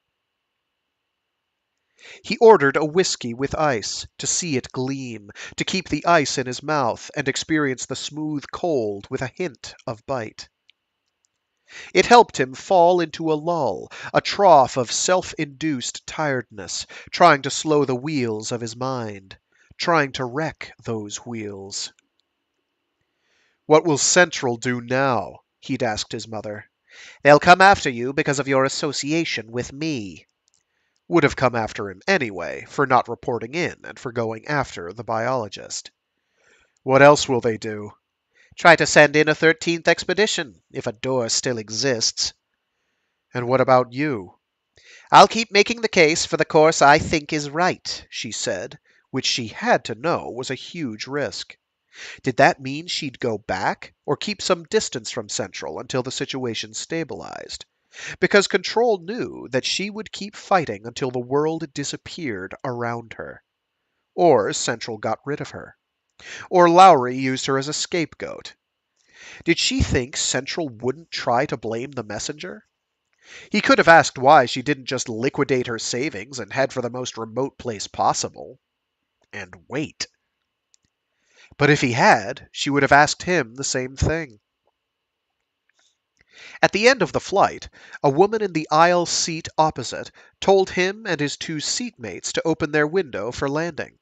He ordered a whiskey with ice, to see it gleam, to keep the ice in his mouth and experience the smooth cold with a hint of bite. It helped him fall into a lull, a trough of self-induced tiredness, trying to slow the wheels of his mind, trying to wreck those wheels. What will Central do now? He'd asked his mother. They'll come after you because of your association with me. Would have come after him anyway, for not reporting in and for going after the biologist. What else will they do? Try to send in a 13th expedition, if a door still exists. And what about you? I'll keep making the case for the course I think is right, she said, which she had to know was a huge risk. Did that mean she'd go back, or keep some distance from Central until the situation stabilized? Because Control knew that she would keep fighting until the world disappeared around her. Or Central got rid of her. Or Lowry used her as a scapegoat. Did she think Central wouldn't try to blame the messenger? He could have asked why she didn't just liquidate her savings and head for the most remote place possible. And wait. But if he had, she would have asked him the same thing. At the end of the flight, a woman in the aisle seat opposite told him and his two seatmates to open their window for landing.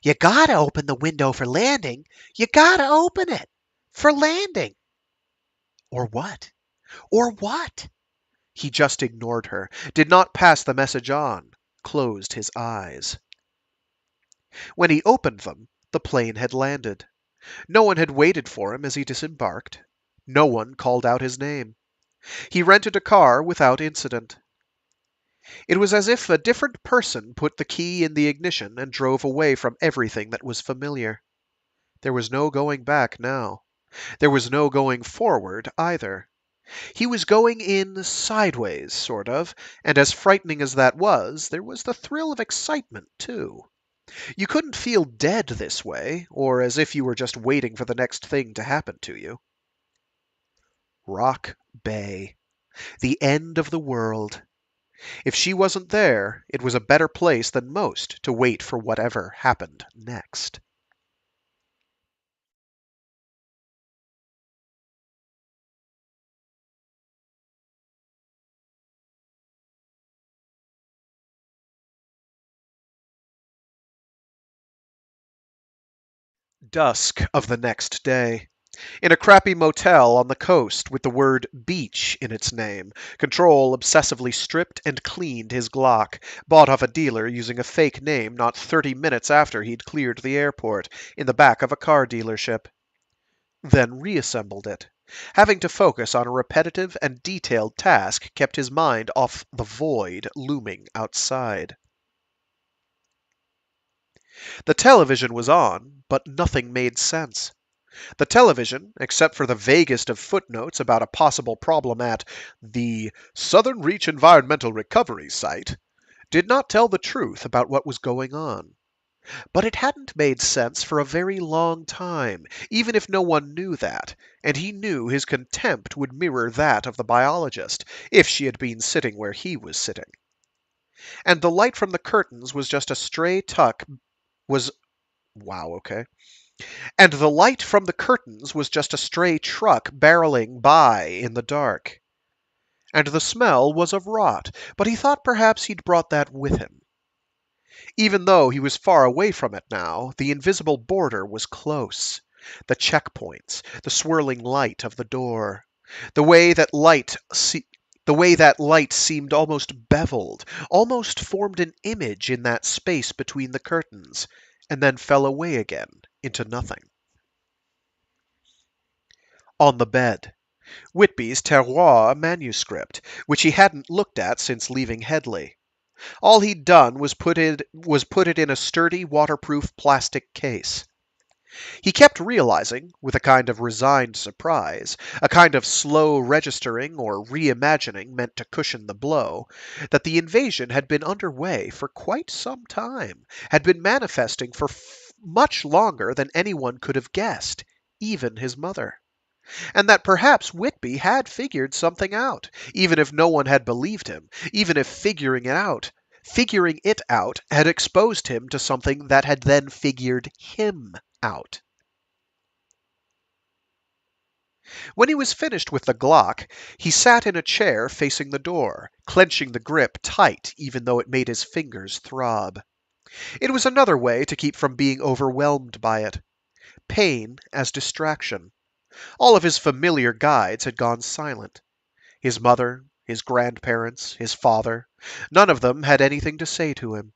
You gotta open the window for landing. You gotta open it. For landing. Or what? Or what? He just ignored her, did not pass the message on, closed his eyes. When he opened them, the plane had landed. No one had waited for him as he disembarked. No one called out his name. He rented a car without incident. It was as if a different person put the key in the ignition and drove away from everything that was familiar. There was no going back now. There was no going forward either. He was going in sideways, sort of, and as frightening as that was, there was the thrill of excitement, too. You couldn't feel dead this way, or as if you were just waiting for the next thing to happen to you. Rock Bay. The end of the world. If she wasn't there, it was a better place than most to wait for whatever happened next. Dusk of the next day. In a crappy motel on the coast with the word beach in its name, Control obsessively stripped and cleaned his Glock, bought off a dealer using a fake name not 30 minutes after he'd cleared the airport, in the back of a car dealership. Then reassembled it. Having to focus on a repetitive and detailed task kept his mind off the void looming outside. The television was on, but nothing made sense. The television, except for the vaguest of footnotes about a possible problem at the Southern Reach Environmental Recovery Site, did not tell the truth about what was going on. But it hadn't made sense for a very long time, even if no one knew that, and he knew his contempt would mirror that of the biologist, if she had been sitting where he was sitting. And the light from the curtains was just a stray tuck was wow, okay. And the light from the curtains was just a stray truck barreling by in the dark. And the smell was of rot, but he thought perhaps he'd brought that with him. Even though he was far away from it now, the invisible border was close. The checkpoints, the swirling light of the door, the way that light seemed almost beveled, almost formed an image in that space between the curtains, and then fell away again into nothing. On the bed, Whitby's Terroir manuscript, which he hadn't looked at since leaving Headley. All he'd done was put it in a sturdy, waterproof plastic case. He kept realizing, with a kind of resigned surprise, a kind of slow registering or reimagining meant to cushion the blow, that the invasion had been underway for quite some time, had been manifesting for much longer than anyone could have guessed, even his mother. And that perhaps Whitby had figured something out, even if no one had believed him, even if figuring it out had exposed him to something that had then figured him out. When he was finished with the Glock, he sat in a chair facing the door, clenching the grip tight even though it made his fingers throb. It was another way to keep from being overwhelmed by it. Pain as distraction. All of his familiar guides had gone silent. His mother, his grandparents, his father, none of them had anything to say to him.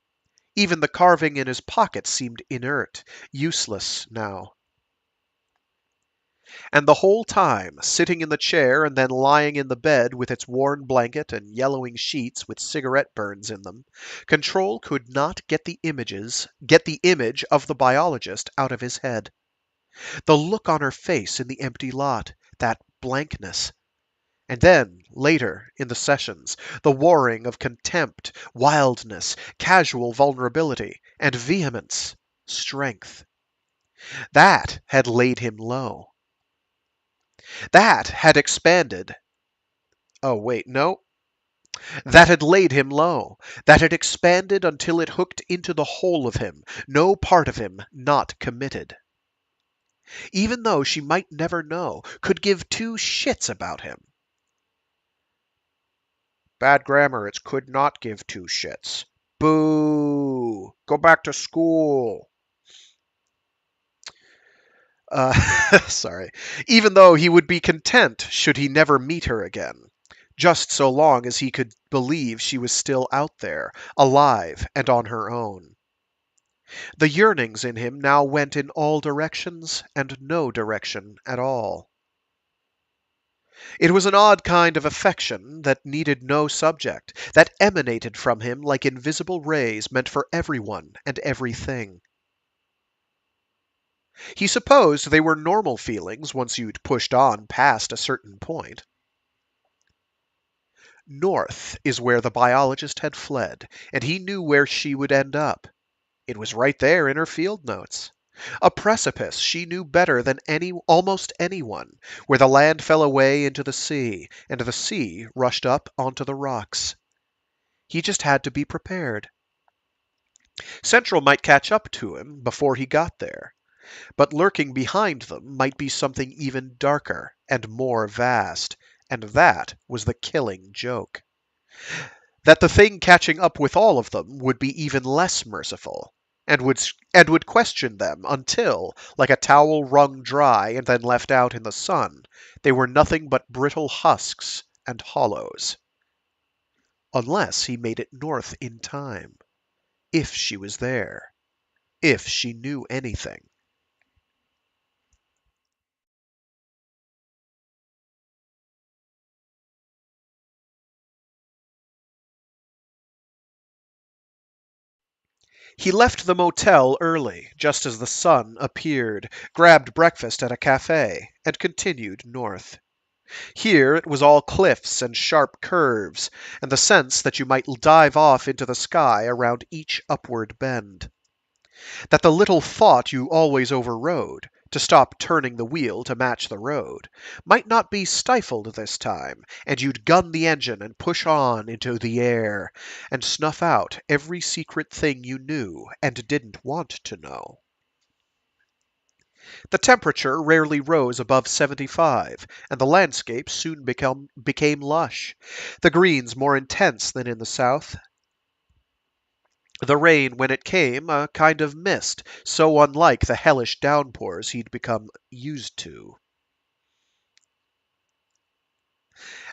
Even the carving in his pocket seemed inert, useless now. And the whole time, sitting in the chair and then lying in the bed with its worn blanket and yellowing sheets with cigarette burns in them, Control could not get the image of the biologist out of his head. The look on her face in the empty lot, that blankness. And then, later, in the sessions, the warring of contempt, wildness, casual vulnerability, and vehemence, strength. That had laid him low. That had expanded. Oh, wait, no. That had laid him low. That had expanded until it hooked into the whole of him, no part of him not committed. Even though she might never know, could give two shits about him. Bad grammar, it's could not give two shits. Boo! Go back to school. Sorry. Even though he would be content should he never meet her again. Just so long as he could believe she was still out there, alive and on her own. The yearnings in him now went in all directions and no direction at all. It was an odd kind of affection that needed no subject, that emanated from him like invisible rays meant for everyone and everything. He supposed they were normal feelings once you'd pushed on past a certain point. North is where the biologist had fled, and he knew where she would end up. It was right there in her field notes. A precipice she knew better than almost anyone, where the land fell away into the sea, and the sea rushed up onto the rocks. He just had to be prepared. Central might catch up to him before he got there, but lurking behind them might be something even darker and more vast, and that was the killing joke. That the thing catching up with all of them would be even less merciful. and would question them until, like a towel wrung dry and then left out in the sun, they were nothing but brittle husks and hollows. Unless he made it north in time. If she was there. If she knew anything. He left the motel early, just as the sun appeared, grabbed breakfast at a cafe, and continued north. Here it was all cliffs and sharp curves, and the sense that you might dive off into the sky around each upward bend. That the little thought you always overrode, to stop turning the wheel to match the road, might not be stifled this time, and you'd gun the engine and push on into the air, and snuff out every secret thing you knew and didn't want to know. The temperature rarely rose above 75, and the landscape soon became lush, the greens more intense than in the south, the rain, when it came, a kind of mist, so unlike the hellish downpours he'd become used to.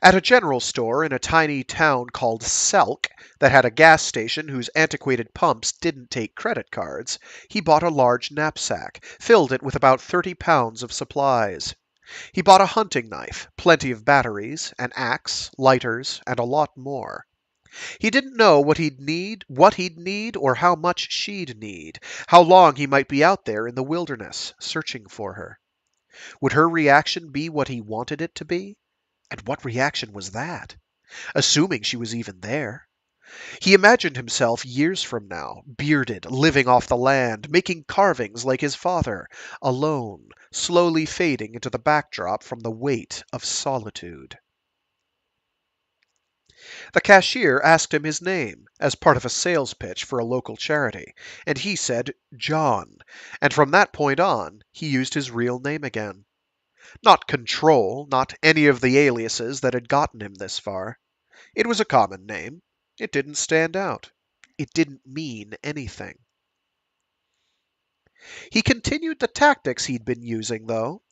At a general store in a tiny town called Selk, that had a gas station whose antiquated pumps didn't take credit cards, he bought a large knapsack, filled it with about 30 pounds of supplies. He bought a hunting knife, plenty of batteries, an axe, lighters, and a lot more. He didn't know what he'd need or how much she'd need, how long he might be out there in the wilderness, searching for her. Would her reaction be what he wanted it to be? And what reaction was that? Assuming she was even there. He imagined himself years from now, bearded, living off the land, making carvings like his father, alone, slowly fading into the backdrop from the weight of solitude. The cashier asked him his name, as part of a sales pitch for a local charity, and he said John, and from that point on, he used his real name again. Not Control, not any of the aliases that had gotten him this far. It was a common name. It didn't stand out. It didn't mean anything. He continued the tactics he'd been using, though.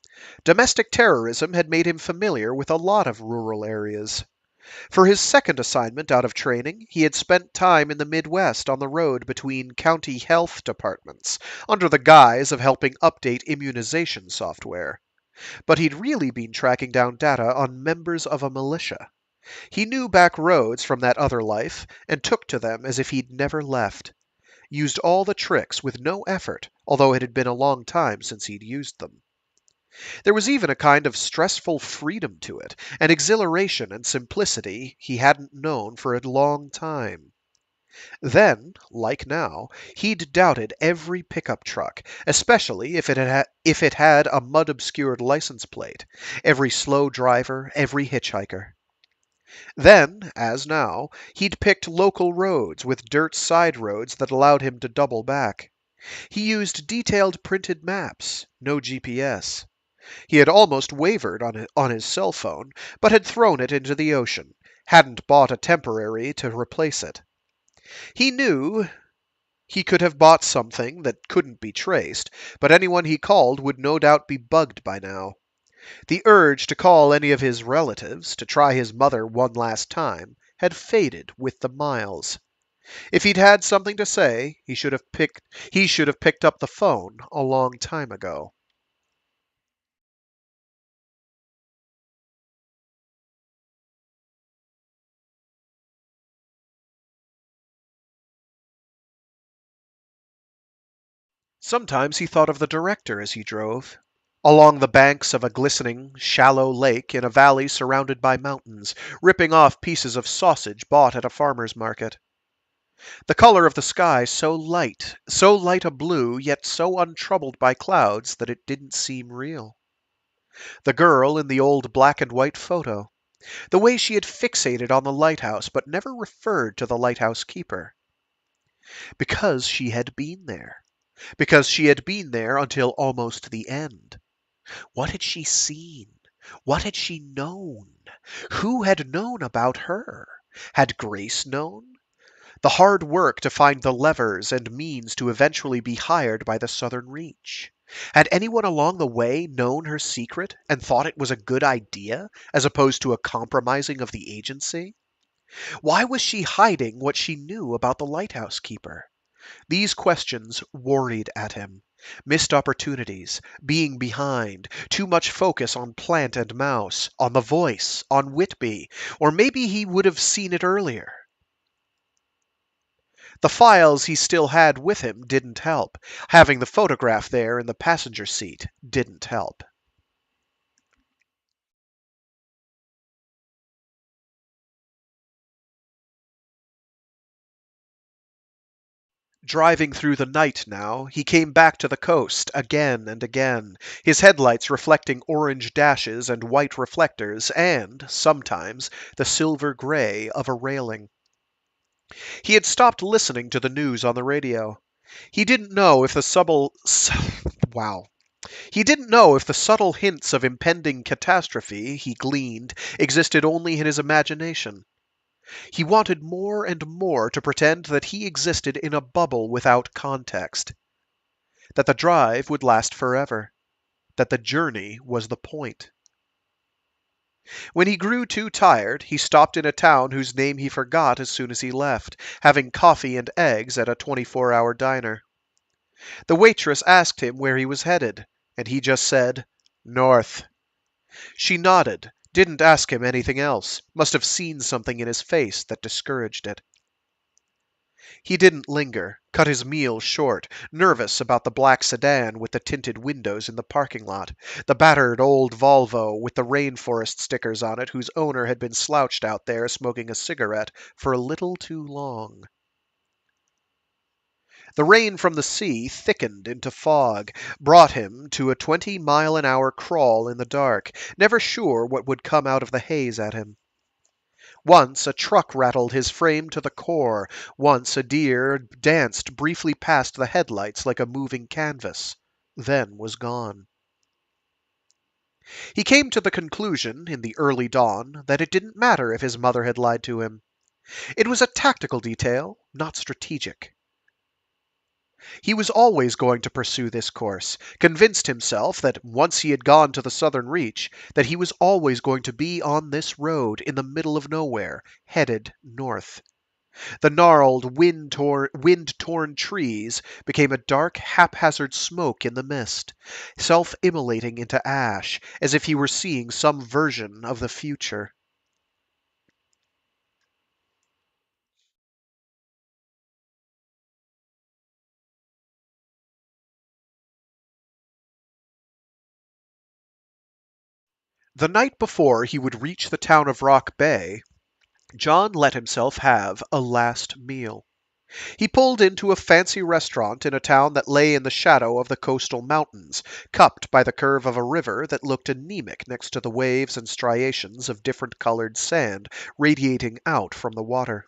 Domestic terrorism had made him familiar with a lot of rural areas. For his second assignment out of training, he had spent time in the Midwest on the road between county health departments, under the guise of helping update immunization software. But he'd really been tracking down data on members of a militia. He knew back roads from that other life, and took to them as if he'd never left. Used all the tricks with no effort, although it had been a long time since he'd used them. There was even a kind of stressful freedom to it, an exhilaration and simplicity he hadn't known for a long time. Then, like now, he'd doubted every pickup truck, especially if it had a mud-obscured license plate, every slow driver, every hitchhiker. Then, as now, he'd picked local roads with dirt side roads that allowed him to double back. He used detailed printed maps, no GPS. He had almost wavered on his cell phone, but had thrown it into the ocean, hadn't bought a temporary to replace it. He knew he could have bought something that couldn't be traced, but anyone he called would no doubt be bugged by now. The urge to call any of his relatives, to try his mother one last time, had faded with the miles. If he'd had something to say, he should have picked up the phone a long time ago. Sometimes he thought of the director as he drove. Along the banks of a glistening, shallow lake in a valley surrounded by mountains, ripping off pieces of sausage bought at a farmer's market. The color of the sky so light a blue, yet so untroubled by clouds that it didn't seem real. The girl in the old black and white photo. The way she had fixated on the lighthouse but never referred to the lighthouse keeper. Because she had been there. Because she had been there until almost the end. What had she seen? What had she known? Who had known about her? Had Grace known? The hard work to find the levers and means to eventually be hired by the Southern Reach. Had anyone along the way known her secret and thought it was a good idea, as opposed to a compromising of the agency? Why was she hiding what she knew about the lighthouse keeper? These questions worried at him. Missed opportunities, being behind, too much focus on Plant and Mouse, on the voice, on Whitby, or maybe he would have seen it earlier. The files he still had with him didn't help. Having the photograph there in the passenger seat didn't help. Driving through the night now, he came back to the coast again and again, his headlights reflecting orange dashes and white reflectors and, sometimes, the silver gray of a railing. He had stopped listening to the news on the radio. He didn't know if the wow. He didn't know if the subtle hints of impending catastrophe he gleaned existed only in his imagination. He wanted more and more to pretend that he existed in a bubble without context, that the drive would last forever, that the journey was the point. When he grew too tired, he stopped in a town whose name he forgot as soon as he left, having coffee and eggs at a 24-hour diner. The waitress asked him where he was headed, and he just said, "North." She nodded, didn't ask him anything else, must have seen something in his face that discouraged it. He didn't linger, cut his meal short, nervous about the black sedan with the tinted windows in the parking lot, the battered old Volvo with the rainforest stickers on it whose owner had been slouched out there smoking a cigarette for a little too long. The rain from the sea thickened into fog, brought him to a 20-mile-an-hour crawl in the dark, never sure what would come out of the haze at him. Once a truck rattled his frame to the core, once a deer danced briefly past the headlights like a moving canvas, then was gone. He came to the conclusion, in the early dawn, that it didn't matter if his mother had lied to him. It was a tactical detail, not strategic. He was always going to pursue this course, convinced himself that once he had gone to the Southern Reach, that he was always going to be on this road in the middle of nowhere, headed north. The gnarled, wind-torn trees became a dark, haphazard smoke in the mist, self-immolating into ash, as if he were seeing some version of the future. The night before he would reach the town of Rock Bay, John let himself have a last meal. He pulled into a fancy restaurant in a town that lay in the shadow of the coastal mountains, cupped by the curve of a river that looked anemic next to the waves and striations of different colored sand radiating out from the water.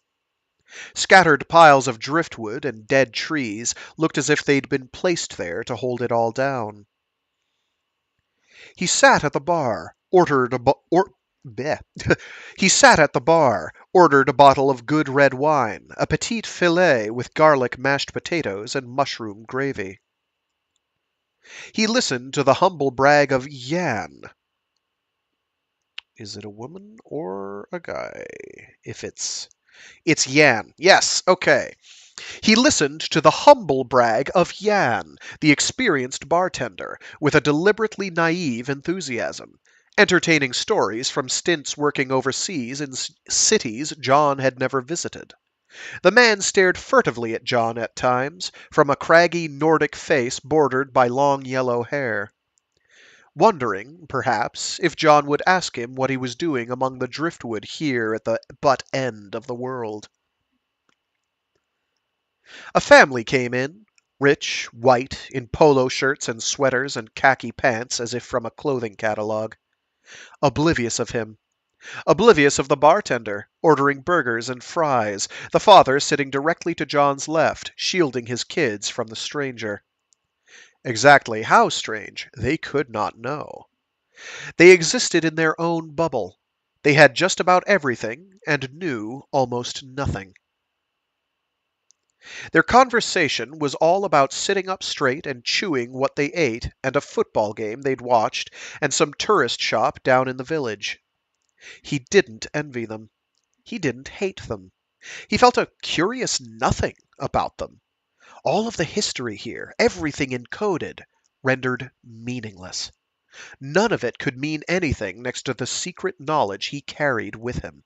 Scattered piles of driftwood and dead trees looked as if they'd been placed there to hold it all down. He sat at the bar, ordered a bo- or bleh. He sat at the bar, ordered a bottle of good red wine, a petite filet with garlic mashed potatoes and mushroom gravy. He listened to the humble brag of Yan. Is it a woman or a guy? If it's Yan. Yes, okay. He listened to the humble brag of Yan, the experienced bartender, with a deliberately naive enthusiasm, entertaining stories from stints working overseas in cities John had never visited. The man stared furtively at John at times, from a craggy Nordic face bordered by long yellow hair, wondering, perhaps, if John would ask him what he was doing among the driftwood here at the butt end of the world. A family came in, rich, white, in polo shirts and sweaters and khaki pants as if from a clothing catalogue. Oblivious of him. Oblivious of the bartender, ordering burgers and fries, the father sitting directly to John's left, shielding his kids from the stranger. Exactly how strange, they could not know. They existed in their own bubble. They had just about everything and knew almost nothing. Their conversation was all about sitting up straight and chewing what they ate, and a football game they'd watched, and some tourist shop down in the village. He didn't envy them. He didn't hate them. He felt a curious nothing about them. All of the history here, everything encoded, rendered meaningless. None of it could mean anything next to the secret knowledge he carried with him.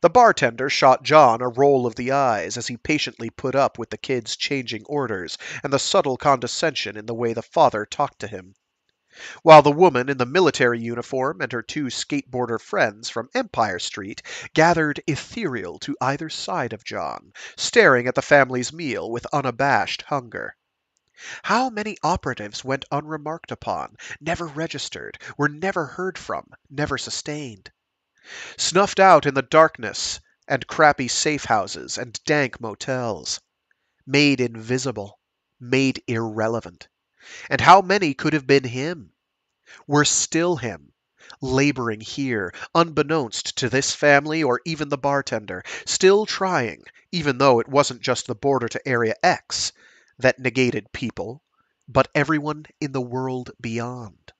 The bartender shot John a roll of the eyes as he patiently put up with the kids changing orders and the subtle condescension in the way the father talked to him, while the woman in the military uniform and her two skateboarder friends from Empire Street gathered ethereal to either side of John, staring at the family's meal with unabashed hunger. How many operatives went unremarked upon, never registered, were never heard from, never sustained? Snuffed out in the darkness and crappy safe houses and dank motels. Made invisible, made irrelevant. And how many could have been him? Were still him, laboring here, unbeknownst to this family or even the bartender, still trying, even though it wasn't just the border to Area X that negated people, but everyone in the world beyond.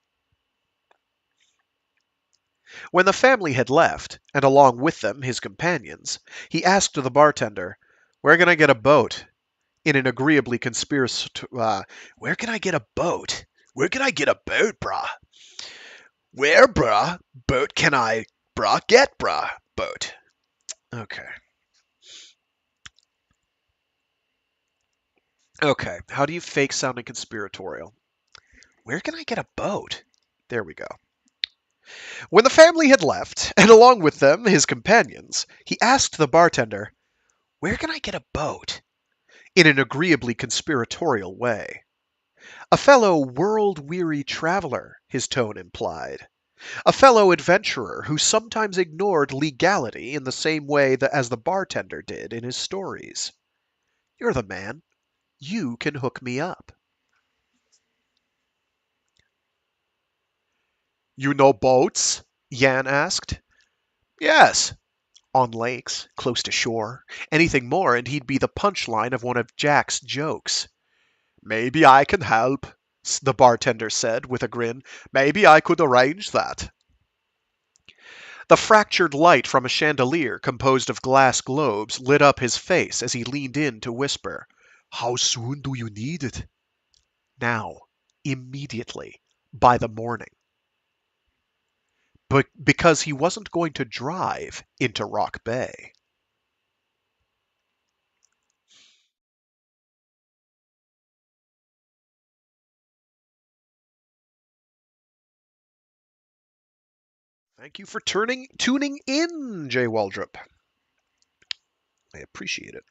When the family had left, and along with them his companions, he asked the bartender, "Where can I get a boat?" In an agreeably "Where can I get a boat? Where can I get a boat, brah? Where, brah? Boat can I, brah, get, brah? Boat." Okay. Okay. How do you fake sounding conspiratorial? Where can I get a boat? There we go. When the family had left, and along with them his companions, he asked the bartender, "Where can I get a boat?" In an agreeably conspiratorial way. A fellow world-weary traveler, his tone implied. A fellow adventurer who sometimes ignored legality in the same way as the bartender did in his stories. You're the man. You can hook me up. "You know boats?" Yan asked. "Yes." On lakes, close to shore. Anything more and he'd be the punchline of one of Jack's jokes. "Maybe I can help," the bartender said with a grin. "Maybe I could arrange that." The fractured light from a chandelier composed of glass globes lit up his face as he leaned in to whisper, "How soon do you need it?" Now. Immediately. By the morning. But because he wasn't going to drive into Rock Bay. Thank you for tuning in, Jay Waldrop. I appreciate it.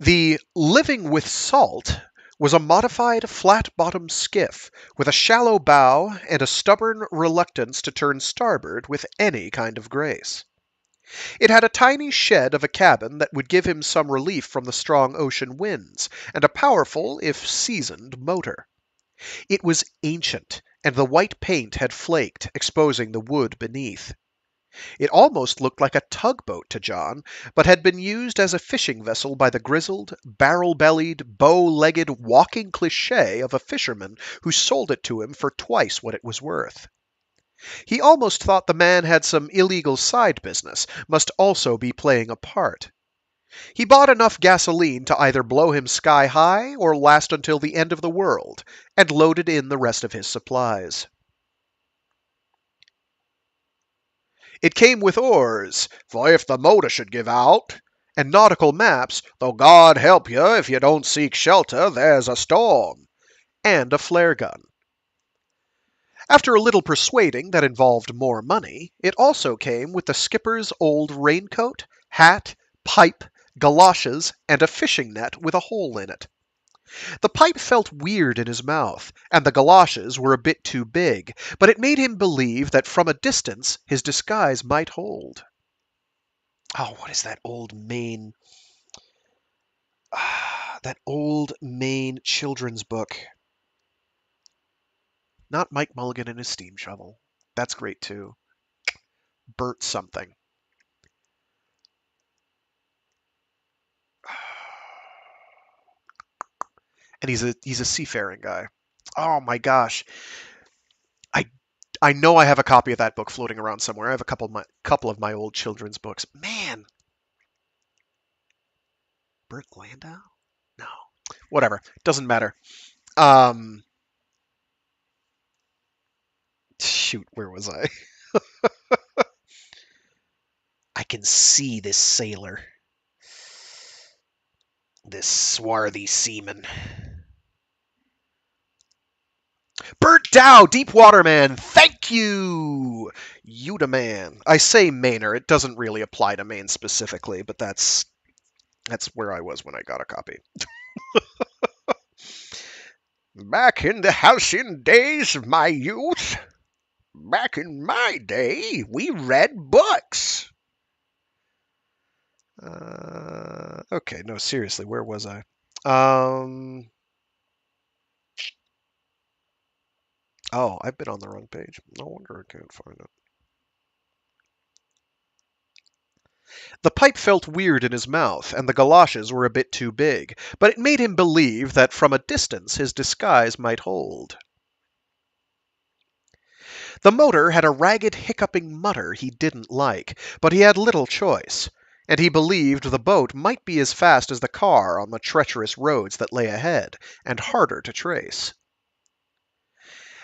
The Living with Salt was a modified flat-bottomed skiff with a shallow bow and a stubborn reluctance to turn starboard with any kind of grace. It had a tiny shed of a cabin that would give him some relief from the strong ocean winds, and a powerful, if seasoned, motor. It was ancient, and the white paint had flaked, exposing the wood beneath. It almost looked like a tugboat to John, but had been used as a fishing vessel by the grizzled, barrel-bellied, bow-legged walking cliché of a fisherman who sold it to him for twice what it was worth. He almost thought the man had some illegal side business, must also be playing a part. He bought enough gasoline to either blow him sky high or last until the end of the world, and loaded in the rest of his supplies. It came with oars, for if the motor should give out, and nautical maps, though God help you if you don't seek shelter, there's a storm, and a flare gun. After a little persuading that involved more money, it also came with the skipper's old raincoat, hat, pipe, galoshes, and a fishing net with a hole in it. The pipe felt weird in his mouth, and the galoshes were a bit too big, but it made him believe that from a distance his disguise might hold. Oh, what is that old Maine? That old Maine children's book. Not Mike Mulligan and his steam shovel. That's great too. Bert something. and he's a seafaring guy. Oh my gosh, I I know I have a copy of that book floating around somewhere. I have a couple of my old children's books. Man, Bert Landau? No, whatever. Doesn't matter. Um, Shoot, where was I? I can see this sailor, this swarthy seaman. Bert Dow, Deepwater Man. Thank you, Yuta Man. I say Mainer. It doesn't really apply to Maine specifically, but that's where I was when I got a copy. Back in the halcyon days of my youth, back in my day, we read books. Okay, no, seriously, where was I? Oh, I've been on the wrong page. No wonder I can't find it. The pipe felt weird in his mouth, and the galoshes were a bit too big, but it made him believe that from a distance his disguise might hold. The motor had a ragged, hiccuping mutter he didn't like, but he had little choice, and he believed the boat might be as fast as the car on the treacherous roads that lay ahead, and harder to trace.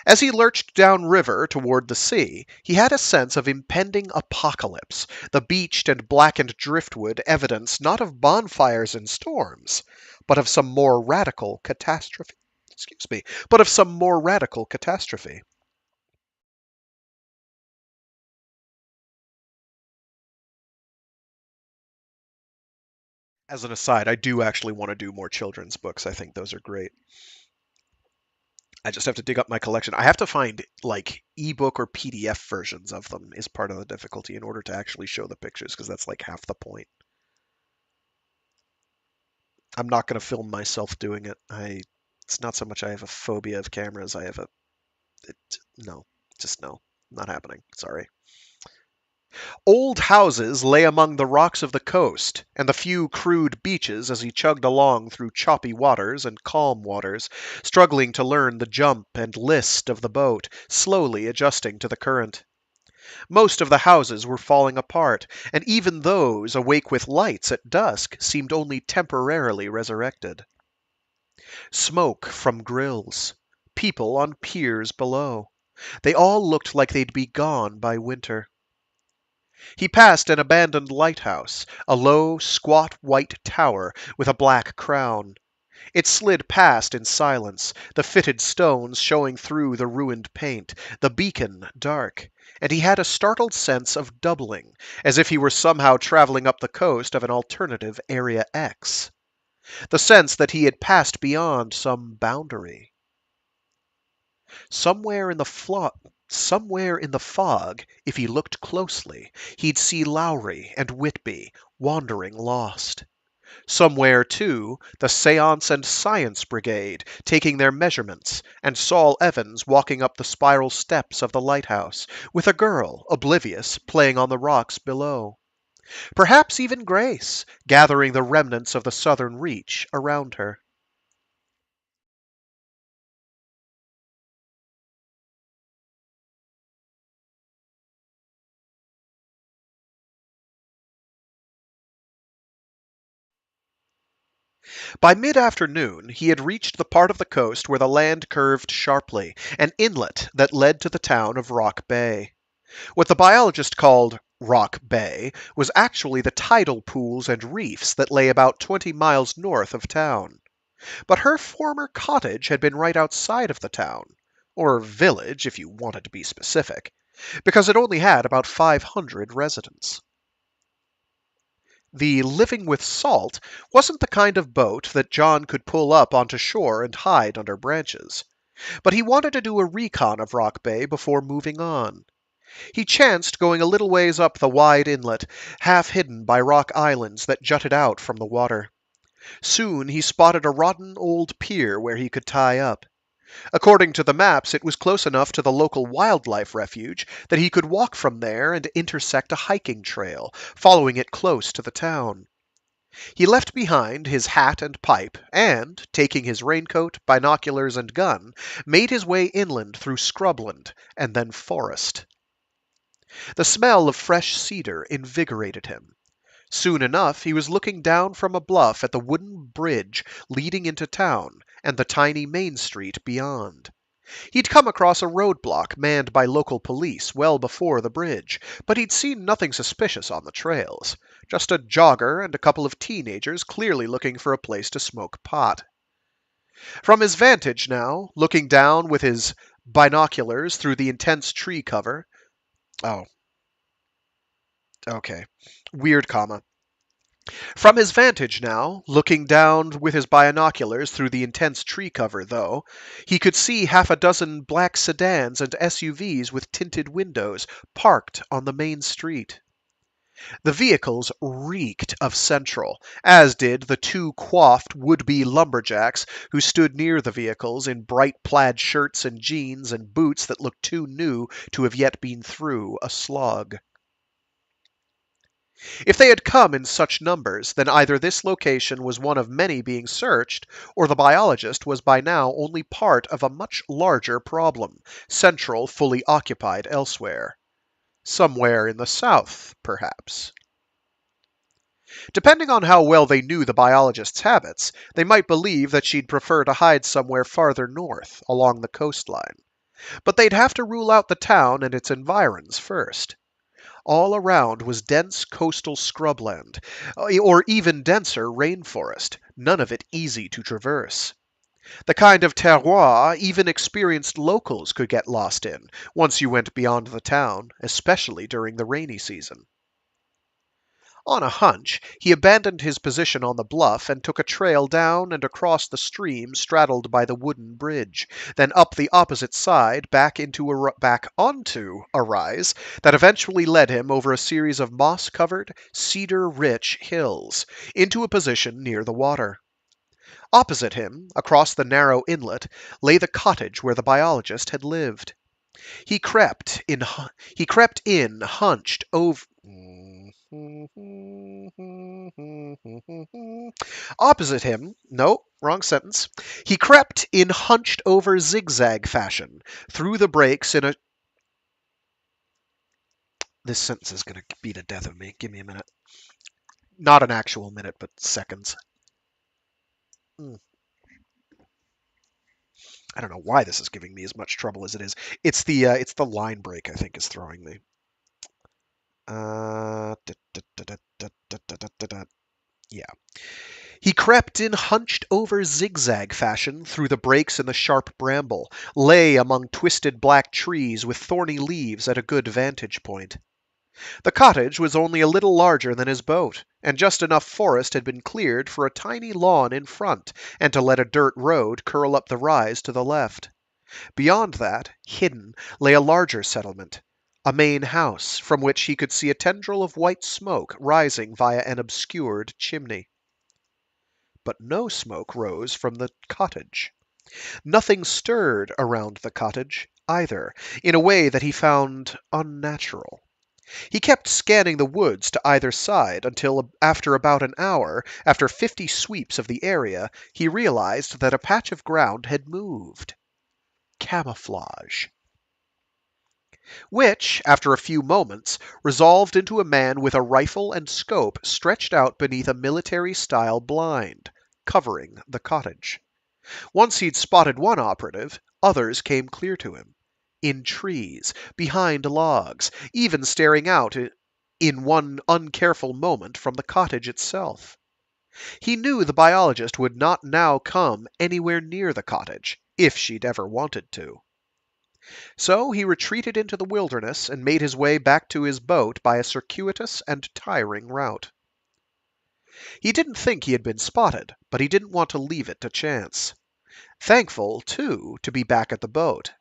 As he lurched down river toward the sea, he had a sense of impending apocalypse, the beached and blackened driftwood evidence not of bonfires and storms, but of some more radical catastrophe. Excuse me, but of some more radical catastrophe. As an aside, I do actually want to do more children's books. I think those are great. I just have to dig up my collection. I have to find like ebook or PDF versions of them is part of the difficulty in order to actually show the pictures because that's like half the point. I'm not going to film myself doing it. It's not so much I have a phobia of cameras. I have it, no, just no, not happening. Sorry. Old houses lay among the rocks of the coast, and the few crude beaches as he chugged along through choppy waters and calm waters, struggling to learn the jump and list of the boat, slowly adjusting to the current. Most of the houses were falling apart, and even those awake with lights at dusk seemed only temporarily resurrected. Smoke from grills. People on piers below. They all looked like they'd be gone by winter. He passed an abandoned lighthouse, a low, squat white tower with a black crown. It slid past in silence, the fitted stones showing through the ruined paint, the beacon dark, and he had a startled sense of doubling, as if he were somehow traveling up the coast of an alternative Area X. The sense that he had passed beyond some boundary. Somewhere in the fog, if he looked closely, he'd see Lowry and Whitby wandering lost. Somewhere, too, the Seance and Science Brigade taking their measurements, and Saul Evans walking up the spiral steps of the lighthouse, with a girl, oblivious, playing on the rocks below. Perhaps even Grace, gathering the remnants of the southern reach around her. By mid-afternoon he had reached the part of the coast where the land curved sharply, an inlet that led to the town of Rock Bay. What the biologist called Rock Bay was actually the tidal pools and reefs that lay about 20 miles north of town. But her former cottage had been right outside of the town, or village if you wanted to be specific, because it only had about 500 residents. The Living with Salt wasn't the kind of boat that John could pull up onto shore and hide under branches. But he wanted to do a recon of Rock Bay before moving on. He chanced going a little ways up the wide inlet, half hidden by rock islands that jutted out from the water. Soon he spotted a rotten old pier where he could tie up. According to the maps, it was close enough to the local wildlife refuge that he could walk from there and intersect a hiking trail, following it close to the town. He left behind his hat and pipe, and, taking his raincoat, binoculars, and gun, made his way inland through scrubland and then forest. The smell of fresh cedar invigorated him. Soon enough he was looking down from a bluff at the wooden bridge leading into town and the tiny main street beyond. He'd come across a roadblock manned by local police well before the bridge, but he'd seen nothing suspicious on the trails. Just a jogger and a couple of teenagers clearly looking for a place to smoke pot. From his vantage now, looking down with his binoculars through the intense tree cover. Oh, okay. Weird comma. From his vantage now, looking down with his binoculars through the intense tree cover, though, he could see half a dozen black sedans and SUVs with tinted windows parked on the main street. The vehicles reeked of Central, as did the two coiffed would-be lumberjacks who stood near the vehicles in bright plaid shirts and jeans and boots that looked too new to have yet been through a slog. If they had come in such numbers, then either this location was one of many being searched, or the biologist was by now only part of a much larger problem, Central fully occupied elsewhere. Somewhere in the south, perhaps. Depending on how well they knew the biologist's habits, they might believe that she'd prefer to hide somewhere farther north, along the coastline. But they'd have to rule out the town and its environs first. All around was dense coastal scrubland, or even denser rainforest, none of it easy to traverse. The kind of terroir even experienced locals could get lost in, once you went beyond the town, especially during the rainy season. On a hunch, he abandoned his position on the bluff and took a trail down and across the stream straddled by the wooden bridge, then up the opposite side back onto a rise that eventually led him over a series of moss-covered, cedar-rich hills into a position near the water. Opposite him, across the narrow inlet, lay the cottage where the biologist had lived. He crept in hunched over. Opposite him, no, wrong sentence. He crept in hunched over zigzag fashion through the breaks in a. This sentence is going to be the death of me. Give me a minute. Not an actual minute, but seconds. I don't know why this is giving me as much trouble as it is. It's the line break I think is throwing me. Yeah. He crept in hunched over zigzag fashion through the breaks in the sharp bramble, lay among twisted black trees with thorny leaves at a good vantage point. The cottage was only a little larger than his boat, and just enough forest had been cleared for a tiny lawn in front and to let a dirt road curl up the rise to the left. Beyond that, hidden, lay a larger settlement, a main house from which he could see a tendril of white smoke rising via an obscured chimney. But no smoke rose from the cottage. Nothing stirred around the cottage, either, in a way that he found unnatural. He kept scanning the woods to either side until, after about an hour, after 50 sweeps of the area, he realized that a patch of ground had moved. Camouflage. Which, after a few moments, resolved into a man with a rifle and scope stretched out beneath a military-style blind, covering the cottage. Once he'd spotted one operative, others came clear to him. In trees, behind logs, even staring out in one uncareful moment from the cottage itself. He knew the biologist would not now come anywhere near the cottage, if she'd ever wanted to. So he retreated into the wilderness and made his way back to his boat by a circuitous and tiring route. He didn't think he had been spotted, but he didn't want to leave it to chance. Thankful, too, to be back at the boat.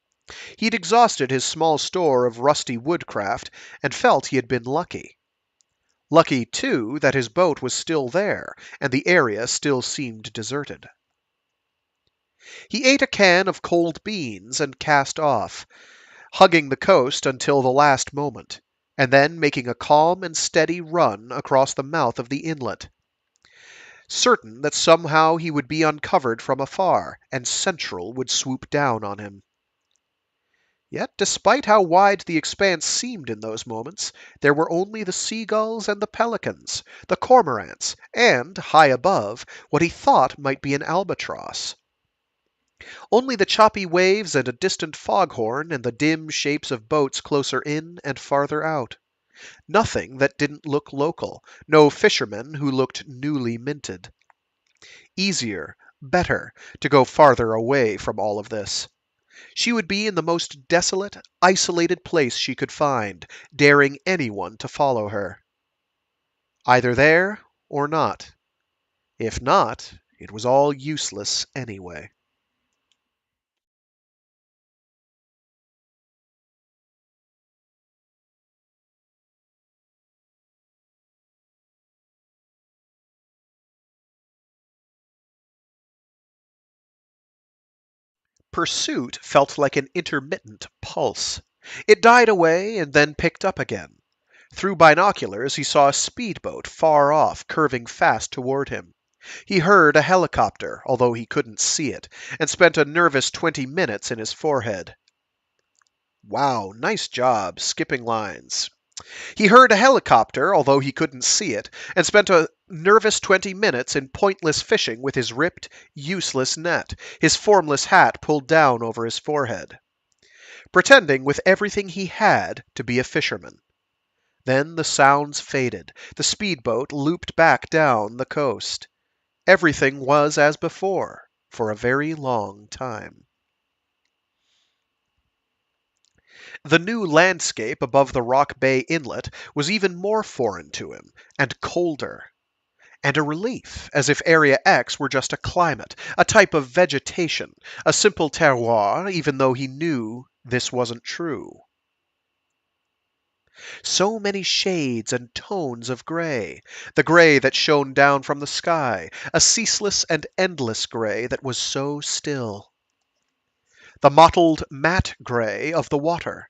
He'd exhausted his small store of rusty woodcraft and felt he had been lucky. Lucky, too, that his boat was still there and the area still seemed deserted. He ate a can of cold beans and cast off, hugging the coast until the last moment, and then making a calm and steady run across the mouth of the inlet. certain that somehow he would be uncovered from afar, and Central would swoop down on him. Yet, despite how wide the expanse seemed in those moments, there were only the seagulls and the pelicans, the cormorants, and, high above, what he thought might be an albatross. Only the choppy waves and a distant foghorn and the dim shapes of boats closer in and farther out. Nothing that didn't look local, no fishermen who looked newly minted. Easier, better, to go farther away from all of this. She would be in the most desolate, isolated place she could find, daring anyone to follow her. Either there or not. If not, it was all useless anyway. Pursuit felt like an intermittent pulse. It died away and then picked up again. Through binoculars he saw a speedboat far off, curving fast toward him. He heard a helicopter, although he couldn't see it, and spent a nervous 20 minutes in his forehead. Wow, nice job, skipping lines. He heard a helicopter, although he couldn't see it, and spent a nervous 20 minutes in pointless fishing with his ripped, useless net, his formless hat pulled down over his forehead, pretending with everything he had to be a fisherman. Then the sounds faded. The speedboat looped back down the coast. Everything was as before, for a very long time. The new landscape above the Rock Bay Inlet was even more foreign to him, and colder. And a relief, as if Area X were just a climate, a type of vegetation, a simple terroir, even though he knew this wasn't true. So many shades and tones of gray, the gray that shone down from the sky, a ceaseless and endless gray that was so still. The mottled matte gray of the water,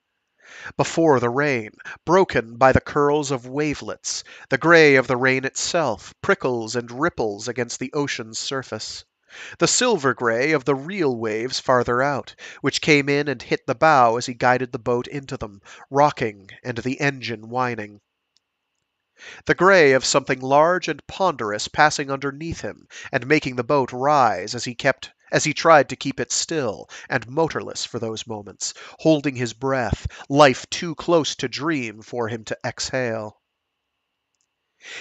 before the rain, broken by the curls of wavelets, the gray of the rain itself, prickles and ripples against the ocean's surface. The silver gray of the real waves farther out, which came in and hit the bow as he guided the boat into them, rocking and the engine whining. The gray of something large and ponderous passing underneath him and making the boat rise as he tried to keep it still and motorless for those moments, holding his breath, life too close to dream for him to exhale.